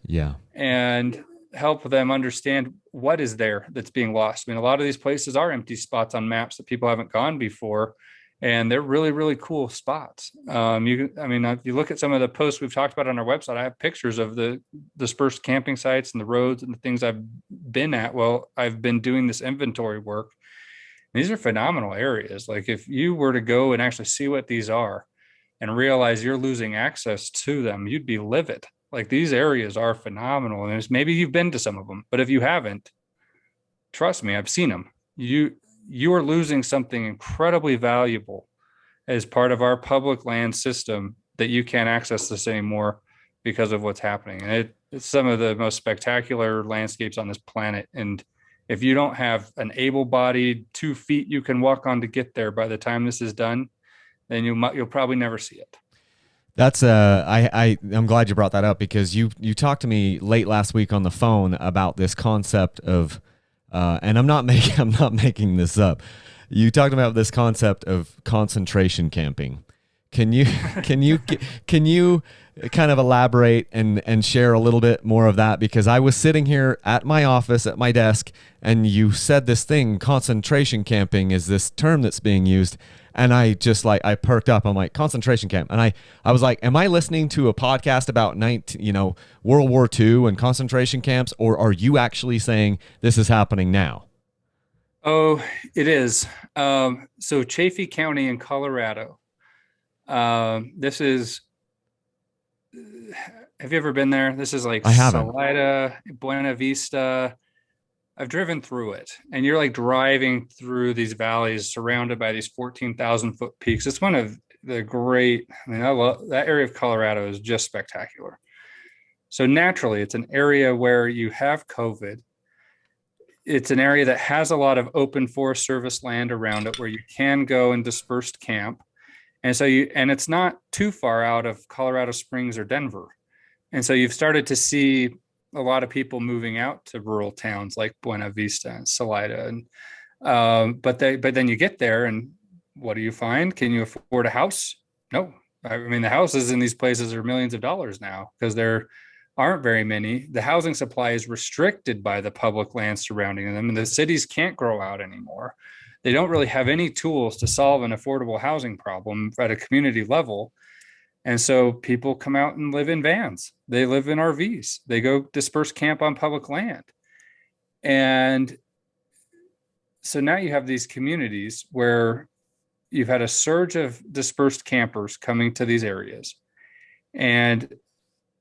Yeah. And help them understand what is there that's being lost. A lot of these places are empty spots on maps that people haven't gone before, and they're really, really cool spots. If you look at some of the posts we've talked about on our website, I have pictures of the dispersed camping sites and the roads and the things I've been at while I've been doing this inventory work. These are phenomenal areas. Like, if you were to go and actually see what these are and realize you're losing access to them, you'd be livid. Like, these areas are phenomenal. And maybe you've been to some of them, but if you haven't, trust me, I've seen them. You are losing something incredibly valuable as part of our public land system that you can't access this anymore because of what's happening. And it's some of the most spectacular landscapes on this planet. And if you don't have an able-bodied 2 feet you can walk on to get there by the time this is done, then you'll probably never see it. That's I'm glad you brought that up because you talked to me late last week on the phone about this concept of and I'm not making this up. You talked about this concept of concentration camping. Can you can you can you kind of elaborate and share a little bit more of that? Because I was sitting here at my office at my desk and you said this thing, concentration camping is this term that's being used. And I just like, I perked up. I'm like, concentration camp. And I was like, am I listening to a podcast about World War II and concentration camps, or are you actually saying this is happening now? Oh, it is. So Chaffee County in Colorado. This is, have you ever been there? This is like I haven't. Salida, Buena Vista. I've driven through it, and you're like driving through these valleys surrounded by these 14,000-foot peaks. It's one of the great, I love that area of Colorado is just spectacular. So naturally, it's an area where you have COVID. It's an area that has a lot of open Forest Service land around it where you can go and dispersed camp. And so and it's not too far out of Colorado Springs or Denver. And so you've started to see a lot of people moving out to rural towns like Buena Vista and Salida. And but then you get there and what do you find? Can you afford a house? No. I mean, the houses in these places are millions of dollars now because there aren't very many. The housing supply is restricted by the public land surrounding them, and the cities can't grow out anymore. They don't really have any tools to solve an affordable housing problem at a community level. And so people come out and live in vans. They live in RVs. They go disperse camp on public land. And so now you have these communities where you've had a surge of dispersed campers coming to these areas and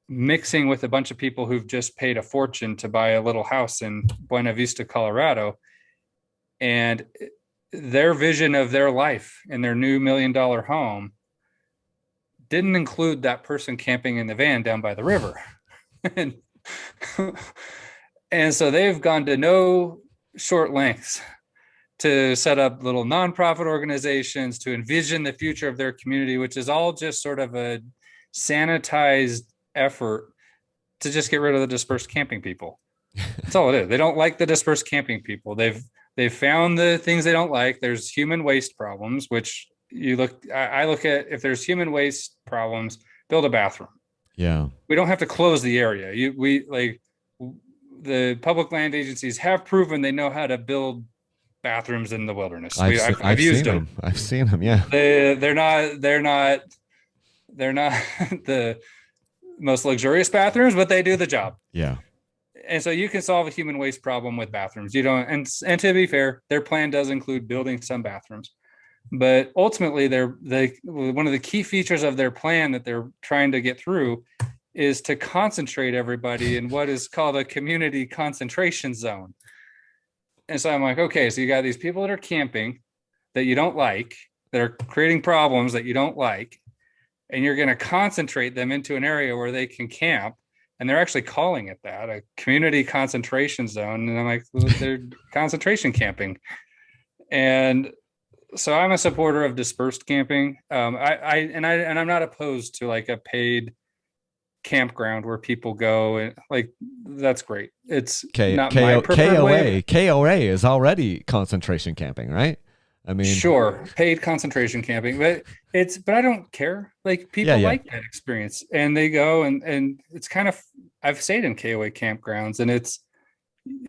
mixing with a bunch of people who've just paid a fortune to buy a little house in Buena Vista, Colorado. And their vision of their life in their new $1 million home didn't include that person camping in the van down by the river. and, and so they've gone to no short lengths to set up little nonprofit organizations to envision the future of their community, which is all just sort of a sanitized effort to just get rid of the dispersed camping people. That's all it is. They don't like the dispersed camping people. They've found the things they don't like. There's human waste problems, which I look at, if there's human waste problems, build a bathroom. Yeah. We don't have to close the area. The public land agencies have proven they know how to build bathrooms in the wilderness. I've used them. I've seen them. Yeah. They're not the most luxurious bathrooms, but they do the job. Yeah. And so you can solve a human waste problem with bathrooms. You don't, and to be fair, their plan does include building some bathrooms. But ultimately, one of the key features of their plan that they're trying to get through is to concentrate everybody in what is called a community concentration zone. And so I'm like, okay, so you got these people that are camping that you don't like, that are creating problems that you don't like, and you're going to concentrate them into an area where they can camp. And they're actually calling it that, a community concentration zone. And I'm like, well, they're concentration camping. And so I'm a supporter of dispersed camping. I'm not opposed to like a paid campground where people go and like, that's great. It's not my preferred way. KOA is already concentration camping, right? I mean, sure, paid concentration camping, but I don't care. Like people like that experience and they go and it's kind of, I've stayed in KOA campgrounds and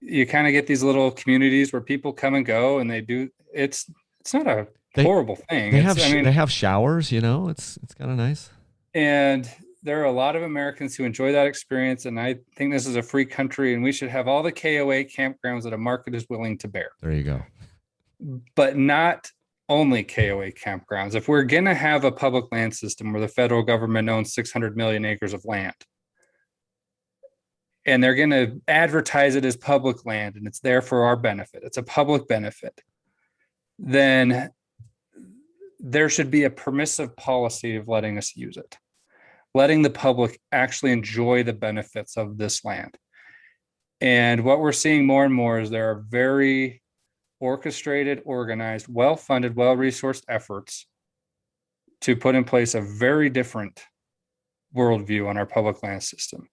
you kind of get these little communities where people come and go and it's not a horrible thing. They have showers, it's kind of nice. And there are a lot of Americans who enjoy that experience. And I think this is a free country and we should have all the KOA campgrounds that a market is willing to bear. There you go. But not only KOA campgrounds. If we're going to have a public land system where the federal government owns 600 million acres of land, and they're going to advertise it as public land and it's there for our benefit, it's a public benefit, then there should be a permissive policy of letting us use it, letting the public actually enjoy the benefits of this land. And what we're seeing more and more is there are very orchestrated, organized, well-funded, well-resourced efforts to put in place a very different worldview on our public land system.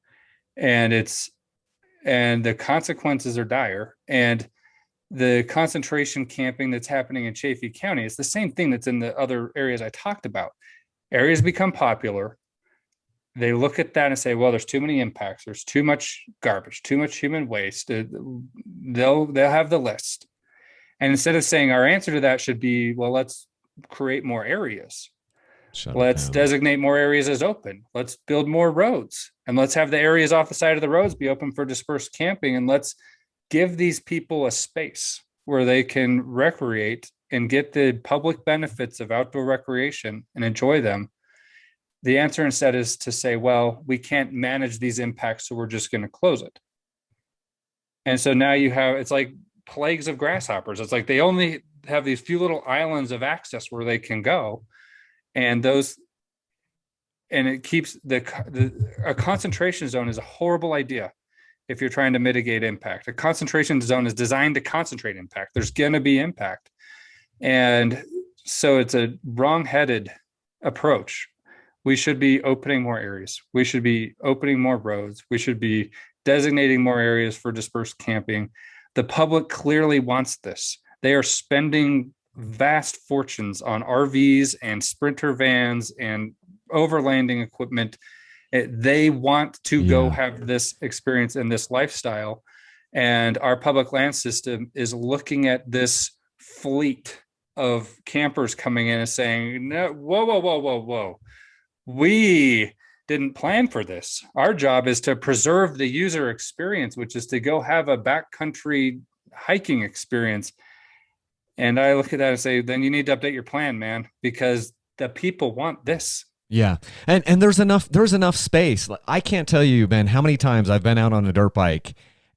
And the consequences are dire. And the concentration camping that's happening in Chaffee County, it's the same thing that's in the other areas I talked about. Areas become popular. They look at that and say, well, there's too many impacts. There's too much garbage, too much human waste. They'll have the list. And instead of saying our answer to that should be, well, let's create more areas. Let's designate more areas as open. Let's build more roads, and let's have the areas off the side of the roads be open for dispersed camping. And let's give these people a space where they can recreate and get the public benefits of outdoor recreation and enjoy them. The answer instead is to say, well, we can't manage these impacts, so we're just going to close it. And so now it's like plagues of grasshoppers. It's like they only have these few little islands of access where they can go. And it keeps a concentration zone is a horrible idea if you're trying to mitigate impact. A concentration zone is designed to concentrate impact. There's going to be impact. And so it's a wrong-headed approach. We should be opening more areas. We should be opening more roads. We should be designating more areas for dispersed camping. The public clearly wants this. They are spending vast fortunes on RVs and sprinter vans and overlanding equipment. They want to go have this experience and this lifestyle. And our public land system is looking at this fleet of campers coming in and saying, no, whoa. We didn't plan for this. Our job is to preserve the user experience, which is to go have a backcountry hiking experience. And I look at that and say, then you need to update your plan, man, because the people want this. Yeah. And there's enough space. I can't tell you, Ben, how many times I've been out on a dirt bike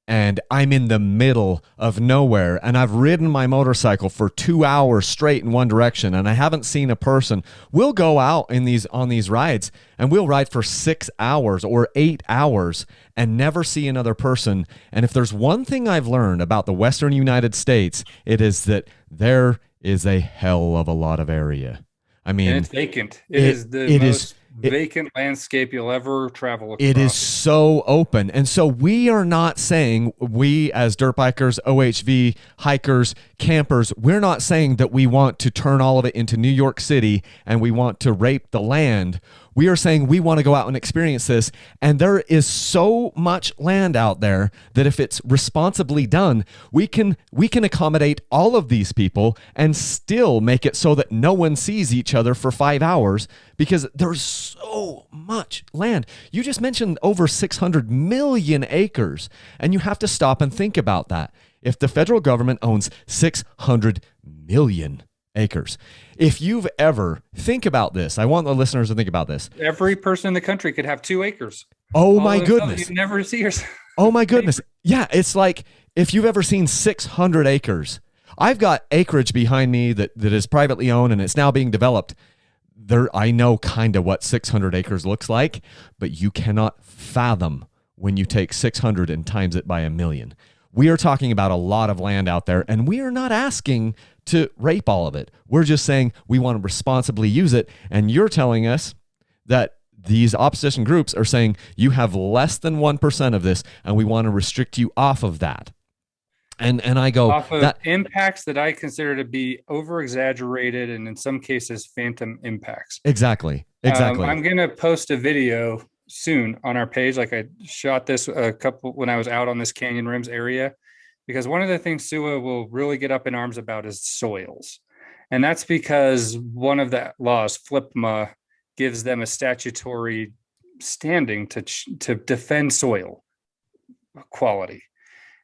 and I'm in the middle of nowhere and I've ridden my motorcycle for 2 hours straight in one direction and I haven't seen a person. We'll go out on these rides and we'll ride for 6 hours or 8 hours and never see another person. And if there's one thing I've learned about the Western United States, it is that there is a hell of a lot of area. I mean, and it's vacant. It is the most vacant landscape you'll ever travel across. It is so open. And so we are not saying, we as dirt bikers, OHV, hikers, campers, we're not saying that we want to turn all of it into New York City and we want to rape the land. We are saying we want to go out and experience this. And there is so much land out there that if it's responsibly done, we can accommodate all of these people and still make it so that no one sees each other for 5 hours because there's so much land. You just mentioned over 600 million acres, and you have to stop and think about that. If the federal government owns 600 million acres. If you've ever, think about this. I want the listeners to think about this. Every person in the country could have 2 acres. Oh my goodness. You never see yourself. Oh my goodness. Yeah, it's like if you've ever seen 600 acres. I've got acreage behind me that is privately owned and it's now being developed. I know kind of what 600 acres looks like, but you cannot fathom when you take 600 and times it by 1,000,000. We are talking about a lot of land out there, and we are not asking to rape all of it. We're just saying we want to responsibly use it, and you're telling us that these opposition groups are saying you have less than 1% of this, and we want to restrict you off of that. And I go off of impacts that I consider to be over-exaggerated and in some cases phantom impacts. Exactly. I'm going to post a video soon on our page. Like I shot this when I was out on this Canyon Rims area, because one of the things SUA will really get up in arms about is soils. And that's because one of the laws, FLIPMA, gives them a statutory standing to defend soil quality.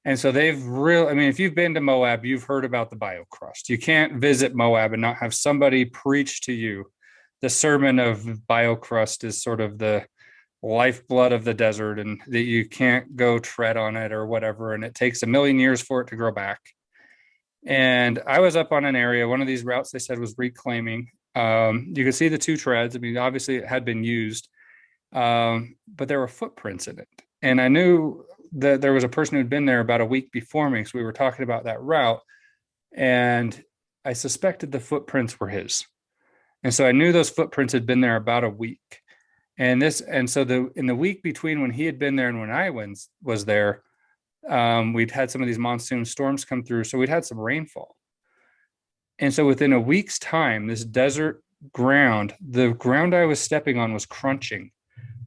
And so if you've been to Moab, you've heard about the biocrust. You can't visit Moab and not have somebody preach to you. The sermon of biocrust is sort of the lifeblood of the desert and that you can't go tread on it or whatever. And it takes 1,000,000 years for it to grow back. And I was up on an area, one of these routes they said was reclaiming. You could see the 2 treads. I mean, obviously it had been used, but there were footprints in it. And I knew that there was a person who'd been there about a week before me. So we were talking about that route and I suspected the footprints were his. And so I knew those footprints had been there about a week. And so in the week between when he had been there and when I was there, we'd had some of these monsoon storms come through. So we'd had some rainfall. And so within a week's time, this desert ground, the ground I was stepping on was crunching.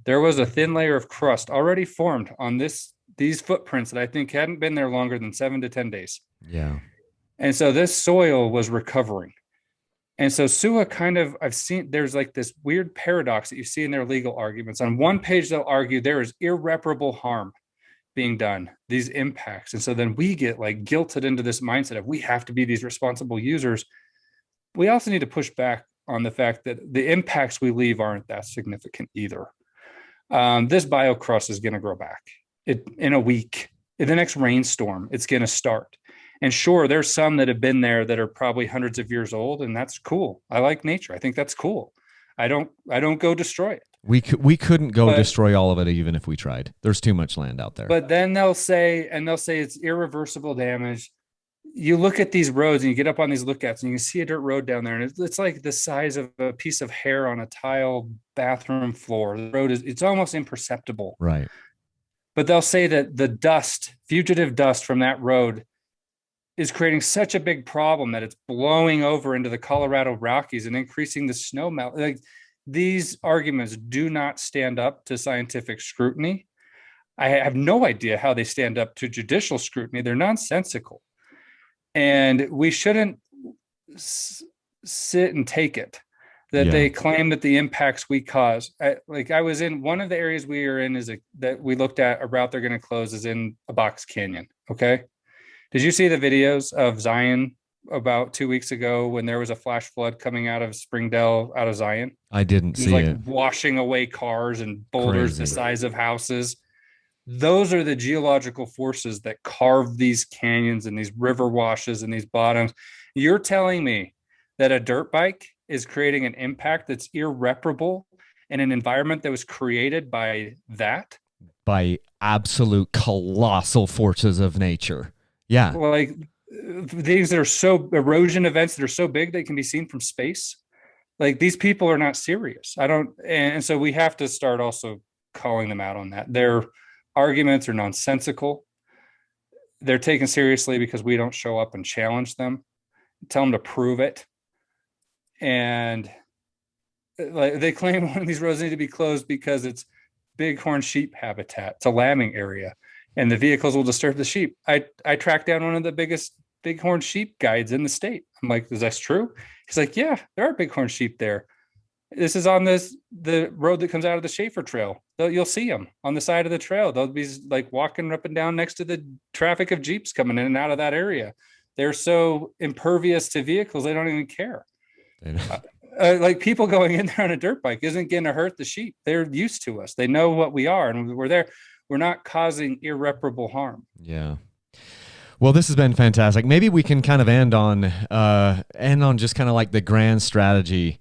There was a thin layer of crust already formed on these footprints that I think hadn't been there longer than 7 to 10 days. Yeah. And so this soil was recovering. And so SUA I've seen, there's like this weird paradox that you see in their legal arguments. On one page, they'll argue there is irreparable harm being done, these impacts. And so then we get like guilted into this mindset of we have to be these responsible users. We also need to push back on the fact that the impacts we leave aren't that significant either. This biocrust is going to grow back in a week. In the next rainstorm, it's going to start. And sure, there's some that have been there that are probably hundreds of years old, and that's cool. I like nature. I think that's cool. I don't go destroy it. We couldn't go destroy all of it even if we tried. There's too much land out there. But then they'll say it's irreversible damage. You look at these roads and you get up on these lookouts and you can see a dirt road down there, and it's like the size of a piece of hair on a tile bathroom floor. The road it's almost imperceptible. Right. But they'll say that the fugitive dust from that road is creating such a big problem that it's blowing over into the Colorado Rockies and increasing the snow melt. Like, these arguments do not stand up to scientific scrutiny. I have no idea how they stand up to judicial scrutiny. They're nonsensical. And we shouldn't sit and take it that they claim that the impacts we cause. I was in one of the areas we are in that we looked at a route they're going to close is in a box canyon. Okay. Did you see the videos of Zion about 2 weeks ago when there was a flash flood coming out of Springdale, out of Zion? I didn't see it. Washing away cars and boulders the size of houses. Those are the geological forces that carve these canyons and these river washes and these bottoms. You're telling me that a dirt bike is creating an impact that's irreparable in an environment that was created by absolute colossal forces of nature. Yeah. Well, like things that are erosion events that are so big they can be seen from space. Like, these people are not serious. And so we have to start also calling them out on that. Their arguments are nonsensical. They're taken seriously because we don't show up and challenge them, tell them to prove it. And like, they claim one of these roads need to be closed because it's bighorn sheep habitat. It's a lambing area, and the vehicles will disturb the sheep. I tracked down one of the biggest bighorn sheep guides in the state. I'm like, is that true? He's like, yeah, there are bighorn sheep there. This is on the road that comes out of the Schaefer Trail. You'll see them on the side of the trail. They'll be like walking up and down next to the traffic of Jeeps coming in and out of that area. They're so impervious to vehicles, they don't even care. Like, people going in there on a dirt bike isn't going to hurt the sheep. They're used to us. They know what we are, and we're there. We're not causing irreparable harm. Yeah. Well, this has been fantastic. Maybe we can kind of end on just kind of like the grand strategy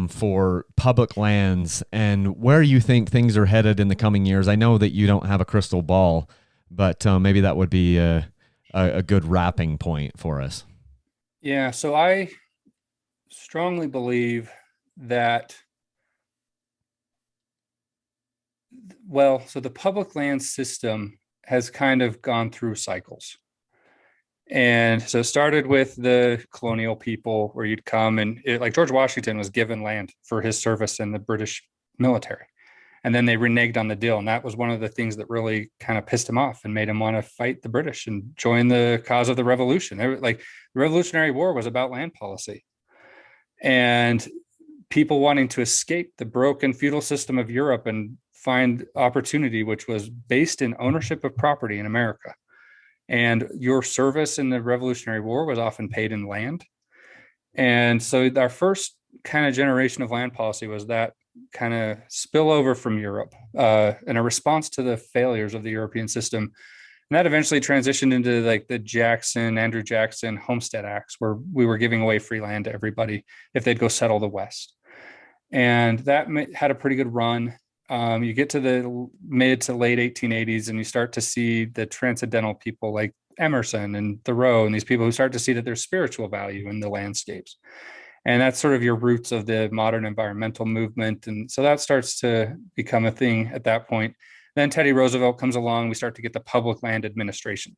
for public lands and where you think things are headed in the coming years. I know that you don't have a crystal ball, but maybe that would be a good wrapping point for us. Yeah. So I strongly believe that, so the public land system has kind of gone through cycles. And so it started with the colonial people, where you'd come and like George Washington was given land for his service in the British military. And then they reneged on the deal. And that was one of the things that really kind of pissed him off and made him want to fight the British and join the cause of the revolution. Like, the Revolutionary War was about land policy and people wanting to escape the broken feudal system of Europe and find opportunity, which was based in ownership of property in America. And your service in the Revolutionary War was often paid in land. And so our first kind of generation of land policy was that kind of spillover from Europe in a response to the failures of the European system. And that eventually transitioned into like the Andrew Jackson Homestead Acts, where we were giving away free land to everybody if they'd go settle the West. And that had a pretty good run. You get to the mid to late 1880s and you start to see the transcendental people like Emerson and Thoreau and these people who start to see that there's spiritual value in the landscapes. And that's sort of your roots of the modern environmental movement. And so that starts to become a thing at that point. Then Teddy Roosevelt comes along. We start to get the public land administration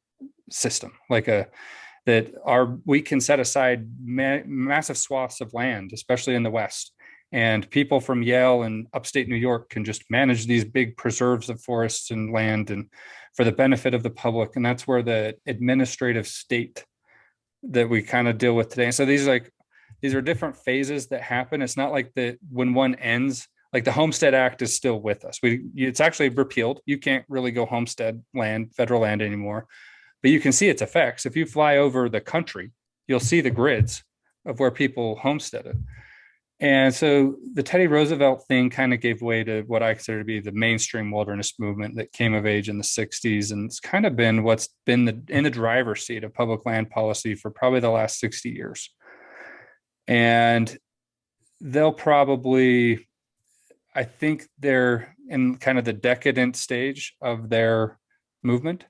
system, we can set aside massive swaths of land, especially in the West. And people from Yale and upstate New York can just manage these big preserves of forests and land and for the benefit of the public. And that's where the administrative state that we kind of deal with today. And so these are different phases that happen. It's not like when one ends, like the Homestead Act is still with us. It's actually repealed. You can't really go homestead land, federal land anymore, but you can see its effects. If you fly over the country, you'll see the grids of where people homesteaded. And so the Teddy Roosevelt thing kind of gave way to what I consider to be the mainstream wilderness movement that came of age in the 60s. And it's kind of been what's been in the driver's seat of public land policy for probably the last 60 years. And they'll probably, I think they're in kind of the decadent stage of their movement.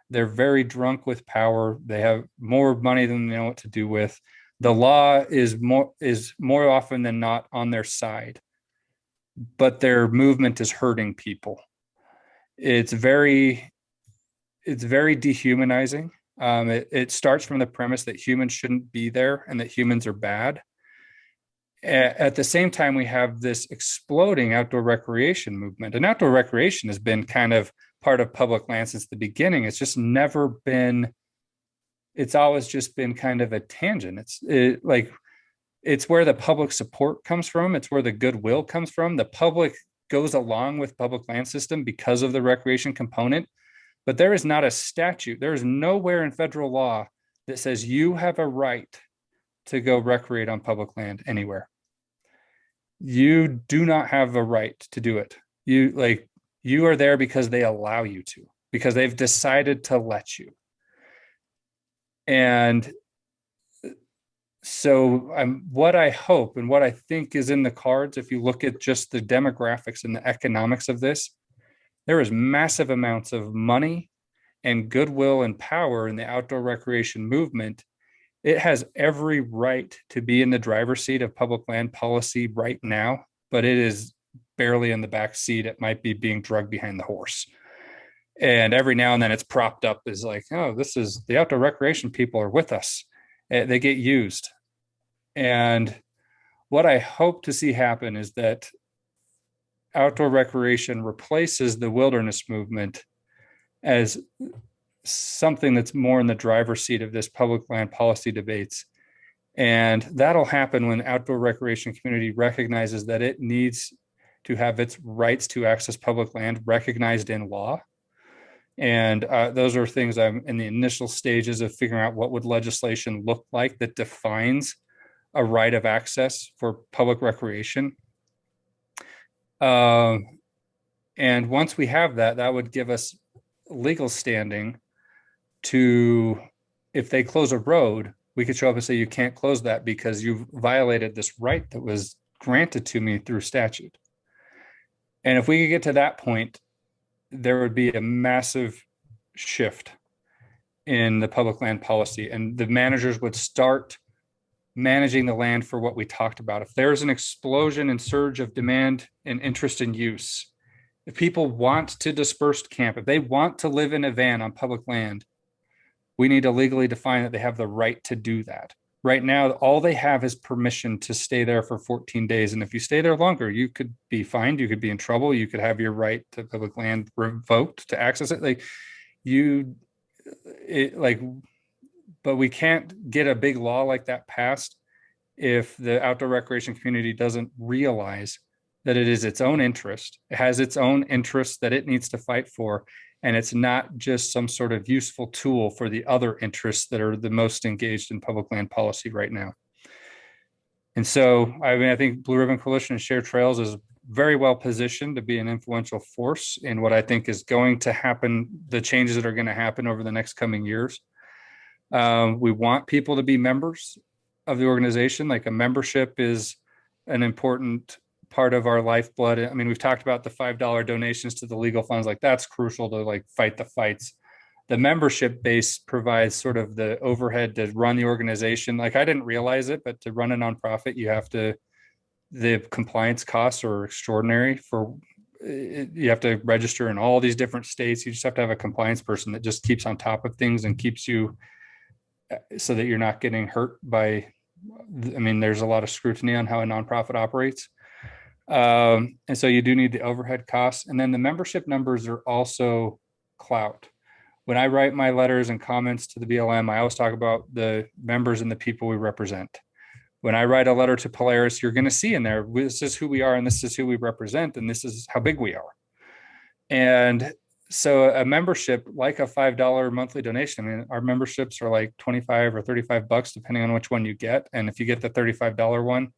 They're very drunk with power. They have more money than they know what to do with. The law is more often than not on their side, but their movement is hurting people. It's very dehumanizing. It starts from the premise that humans shouldn't be there and that humans are bad. At the same time, we have this exploding outdoor recreation movement. And outdoor recreation has been kind of part of public land since the beginning. It's just never been, it's always just been kind of a tangent. It's where the public support comes from. It's where the goodwill comes from. The public goes along with public land system because of the recreation component, but there is not a statute. There is nowhere in federal law that says you have a right to go recreate on public land anywhere. You do not have a right to do it. You are there because they allow you to, because they've decided to let you. And so what I hope and what I think is in the cards, if you look at just the demographics and the economics of this, there is massive amounts of money and goodwill and power in the outdoor recreation movement. It has every right to be in the driver's seat of public land policy right now, but it is barely in the back seat. It might be being drugged behind the horse. And every now and then it's propped up as like, oh, this is the outdoor recreation people are with us. They get used. And what I hope to see happen is that outdoor recreation replaces the wilderness movement as something that's more in the driver's seat of this public land policy debates. And that'll happen when outdoor recreation community recognizes that it needs to have its rights to access public land recognized in law. And those are things I'm in the initial stages of figuring out what would legislation look like that defines a right of access for public recreation. And once we have that, that would give us legal standing to, if they close a road, we could show up and say, you can't close that because you've violated this right that was granted to me through statute. And if we could get to that point, there would be a massive shift in the public land policy, and the managers would start managing the land for what we talked about. If there's an explosion and surge of demand and interest in use, if people want to disperse camp, if they want to live in a van on public land, we need to legally define that they have the right to do that. Right now, all they have is permission to stay there for 14 days. And if you stay there longer, you could be fined, you could be in trouble, you could have your right to public land revoked to access it. But we can't get a big law like that passed if the outdoor recreation community doesn't realize that it is its own interest. It has its own interests that it needs to fight for. And it's not just some sort of useful tool for the other interests that are the most engaged in public land policy right now. And so, I think Blue Ribbon Coalition and Shared Trails is very well positioned to be an influential force in what I think is going to happen, the changes that are going to happen over the next coming years. We want people to be members of the organization. Like, a membership is an important part of our lifeblood. I mean, we've talked about the $5 donations to the legal funds. Like, that's crucial to fight the fights. The membership base provides sort of the overhead to run the organization. Like, I didn't realize it, but to run a nonprofit, the compliance costs are extraordinary. You have to register in all these different states. You just have to have a compliance person that just keeps on top of things and keeps you so that you're not getting hurt by, there's a lot of scrutiny on how a nonprofit operates. And so you do need the overhead costs. And then the membership numbers are also clout. When I write my letters and comments to the BLM, I always talk about the members and the people we represent. When I write a letter to Polaris, you're going to see in there, this is who we are and this is who we represent and this is how big we are. And so a membership, like a $5 monthly donation, our memberships are like 25 or $35, depending on which one you get. And if you get the $35 one,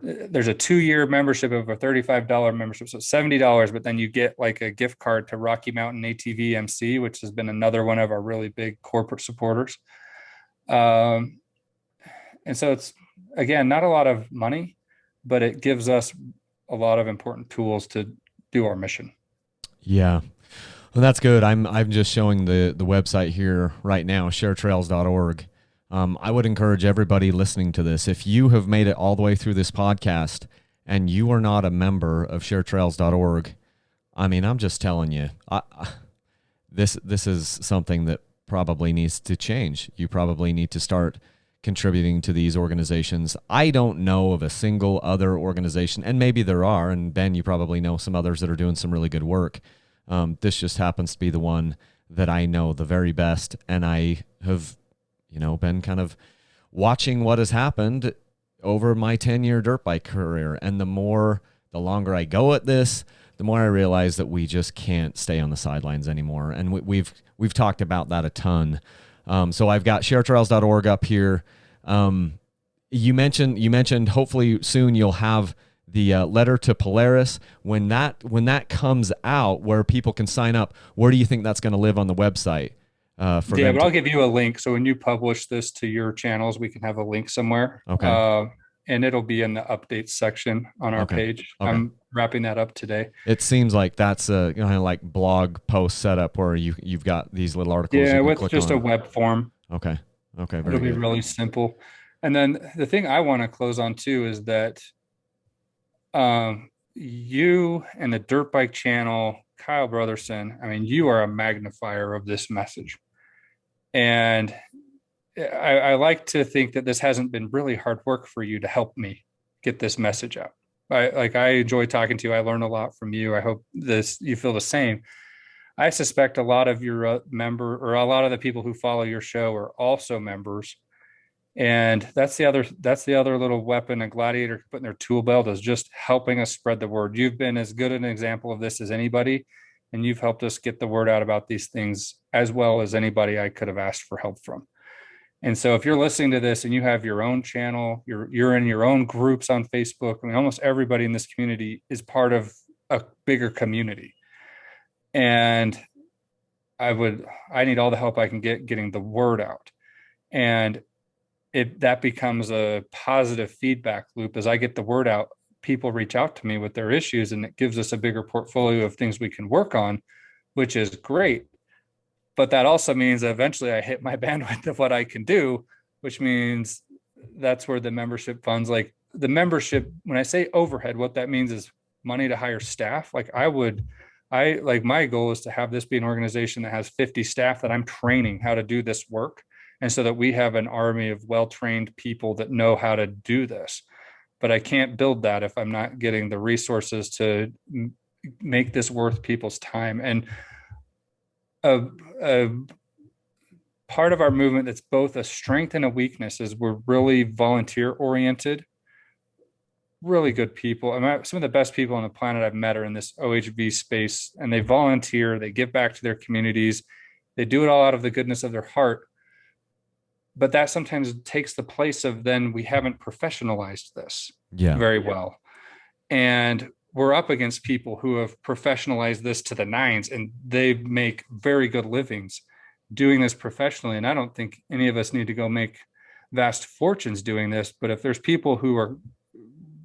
there's a 2-year membership of a $35 membership, so $70, but then you get like a gift card to Rocky Mountain ATV MC, which has been another one of our really big corporate supporters. And so it's, again, not a lot of money, but it gives us a lot of important tools to do our mission. Yeah. Well, that's good. I'm just showing the website here right now, sharetrails.org. I would encourage everybody listening to this, if you have made it all the way through this podcast and you are not a member of sharetrails.org, I'm just telling you, this is something that probably needs to change. You probably need to start contributing to these organizations. I don't know of a single other organization, and maybe there are, and Ben, you probably know some others that are doing some really good work. This just happens to be the one that I know the very best, and I have been kind of watching what has happened over my 10-year dirt bike career. And the longer I go at this, the more I realize that we just can't stay on the sidelines anymore. And we've talked about that a ton. So I've got sharetrails.org up here. You mentioned hopefully soon you'll have the letter to Polaris. When that comes out, where people can sign up, where do you think that's going to live on the website? But I'll give you a link. So when you publish this to your channels, we can have a link somewhere. Okay. And it'll be in the updates section on our page. Okay. I'm wrapping that up today. It seems like that's a like blog post setup where you've got these little articles. Yeah, with just a web form. Okay. It'll be really simple. And then the thing I want to close on too is that you and the Dirt Bike channel, Kyle Brotherson, you are a magnifier of this message. And I like to think that this hasn't been really hard work for you to help me get this message out. I enjoy talking to you. I learn a lot from you. I hope you feel the same. I suspect a lot of your a lot of the people who follow your show are also members. And that's the other little weapon a gladiator can put in their tool belt, is just helping us spread the word. You've been as good an example of this as anybody, and you've helped us get the word out about these things as well as anybody I could have asked for help from. And so if you're listening to this and you have your own channel, you're in your own groups on Facebook, almost everybody in this community is part of a bigger community. And I need all the help I can get getting the word out. And that becomes a positive feedback loop. As I get the word out, people reach out to me with their issues, and it gives us a bigger portfolio of things we can work on, which is great. But that also means that eventually I hit my bandwidth of what I can do, which means that's where the membership funds, like the membership, when I say overhead, what that means is money to hire staff. My goal is to have this be an organization that has 50 staff that I'm training how to do this work. And so that we have an army of well-trained people that know how to do this. But I can't build that if I'm not getting the resources to make this worth people's time. And a part of our movement that's both a strength and a weakness is we're really volunteer-oriented, really good people. Some of the best people on the planet I've met are in this OHV space, and they volunteer, they give back to their communities, they do it all out of the goodness of their heart. But that sometimes takes the place of then we haven't professionalized this very well. And we're up against people who have professionalized this to the nines, and they make very good livings doing this professionally. And I don't think any of us need to go make vast fortunes doing this. But if there's people who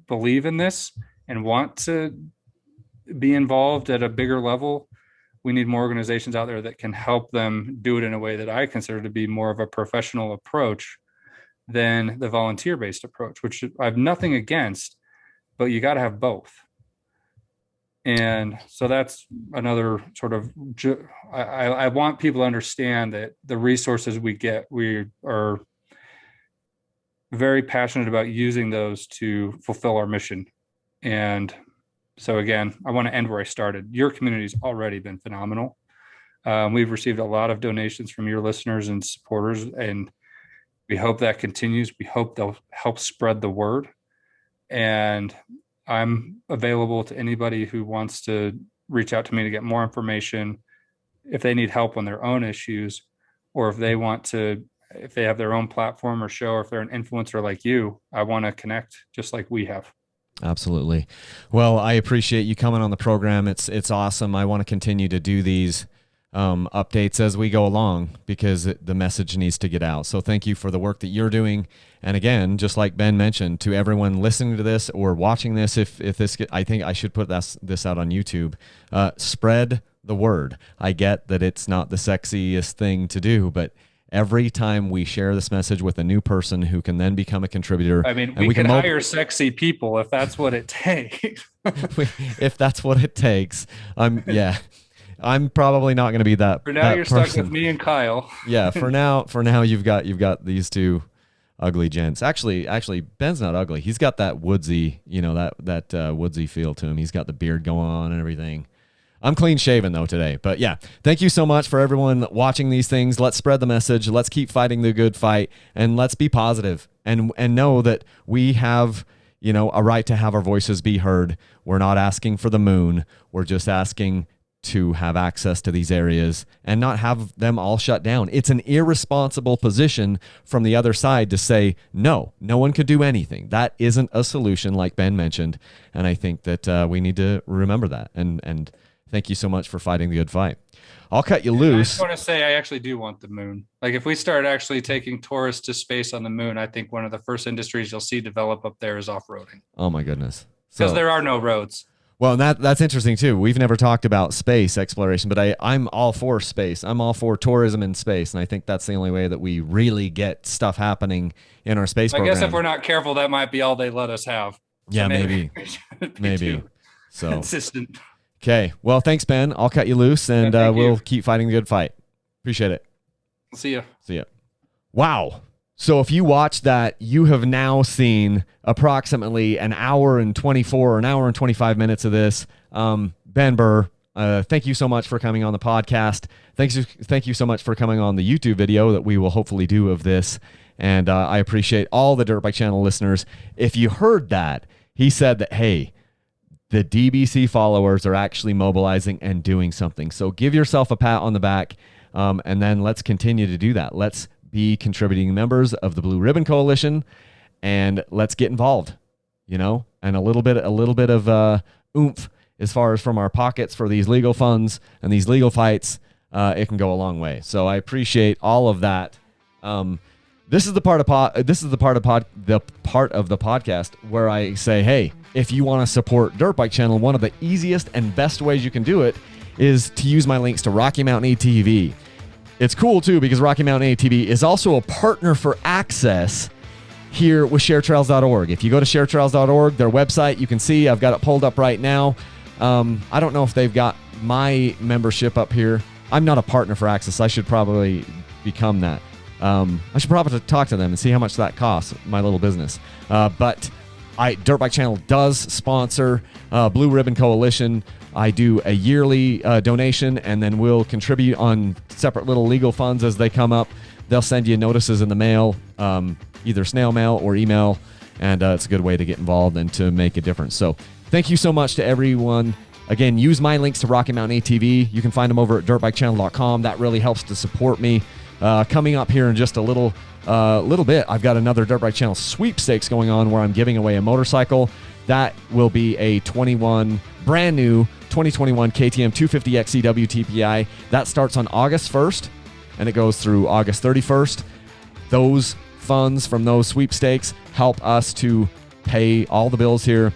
believe in this and want to be involved at a bigger level, we need more organizations out there that can help them do it in a way that I consider to be more of a professional approach than the volunteer-based approach, which I have nothing against, but you got to have both. And so that's another sort of, I want people to understand that the resources we get, we are very passionate about using those to fulfill our mission. And so again, I want to end where I started. Your community's already been phenomenal. We've received a lot of donations from your listeners and supporters, and we hope that continues. We hope they'll help spread the word. And I'm available to anybody who wants to reach out to me to get more information, if they need help on their own issues, or if they want to, if they have their own platform or show, or if they're an influencer like you, I want to connect just like we have. Absolutely. Well, I appreciate you coming on the program. It's awesome. I want to continue to do these updates as we go along because the message needs to get out. So thank you for the work that you're doing. And again, just like Ben mentioned, to everyone listening to this or watching this, if this, I think I should put this out on YouTube, spread the word. I get that it's not the sexiest thing to do, but every time we share this message with a new person who can then become a contributor. I mean, we can hire sexy people if that's what it takes. If that's what it takes. Yeah. I'm probably not going to be that. For now, you're person. stuck with me and Kyle. Yeah. For now, you've got these two ugly gents. Actually, Ben's not ugly. He's got that woodsy, that woodsy feel to him. He's got the beard going on and everything. I'm clean shaven though today, but yeah, thank you so much for everyone watching these things. Let's spread the message. Let's keep fighting the good fight, and let's be positive and know that we have, a right to have our voices be heard. We're not asking for the moon. We're just asking to have access to these areas and not have them all shut down. It's an irresponsible position from the other side to say, no one could do anything. That isn't a solution, like Ben mentioned. And I think that we need to remember that. And thank you so much for fighting the good fight. I'll cut you loose. I just want to say I actually do want the moon. Like if we start actually taking tourists to space on the moon, I think one of the first industries you'll see develop up there is off-roading. Oh my goodness. Because there are no roads. Well, and that's interesting too. We've never talked about space exploration, but I'm all for space. I'm all for tourism in space, and I think that's the only way that we really get stuff happening in our space program. I guess if we're not careful, that might be all they let us have. Yeah, so maybe. So consistent. Okay. Well, thanks, Ben. I'll cut you loose, and we'll keep fighting the good fight. Appreciate it. See ya. Wow. So if you watch that, you have now seen approximately an hour and 24 or an hour and 25 minutes of this. Ben Burr, thank you so much for coming on the podcast. Thank you so much for coming on the YouTube video that we will hopefully do of this. And I appreciate all the Dirt Bike Channel listeners. If you heard that, he said that, hey, the DBC followers are actually mobilizing and doing something. So give yourself a pat on the back, and then let's continue to do that. Let's be contributing members of the Blue Ribbon Coalition, and let's get involved, and a little bit of oomph as far as from our pockets for these legal funds and these legal fights. It can go a long way. So I appreciate all of that. This is the part of the podcast where I say, hey, if you want to support Dirt Bike Channel, one of the easiest and best ways you can do it is to use my links to Rocky Mountain ATV. It's cool too because Rocky Mountain ATV is also a partner for access here with sharetrails.org. If you go to sharetrails.org, their website, you can see I've got it pulled up right now. I don't know if they've got my membership up here. I'm not a partner for access. I should probably become that. I should probably talk to them and see how much that costs, my little business. But Dirt Bike Channel does sponsor Blue Ribbon Coalition. I do a yearly donation, and then we'll contribute on separate little legal funds as they come up. They'll send you notices in the mail, either snail mail or email, and it's a good way to get involved and to make a difference. So thank you so much to everyone. Again, use my links to Rocky Mountain ATV. You can find them over at dirtbikechannel.com. That really helps to support me. Coming up here in just a little bit, I've got another Dirt Bike Channel sweepstakes going on where I'm giving away a motorcycle. That will be a brand new 2021 KTM 250 XCW TPI. That starts on August 1st, and it goes through August 31st. Those funds from those sweepstakes help us to pay all the bills here,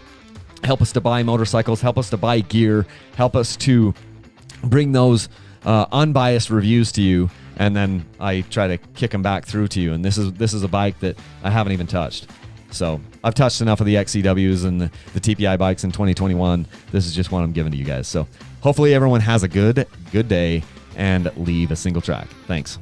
help us to buy motorcycles, help us to buy gear, help us to bring those unbiased reviews to you, and then I try to kick them back through to you. And this is a bike that I haven't even touched. So I've touched enough of the XCWs and the TPI bikes in 2021. This is just what I'm giving to you guys. So hopefully everyone has a good day and leave a single track. Thanks.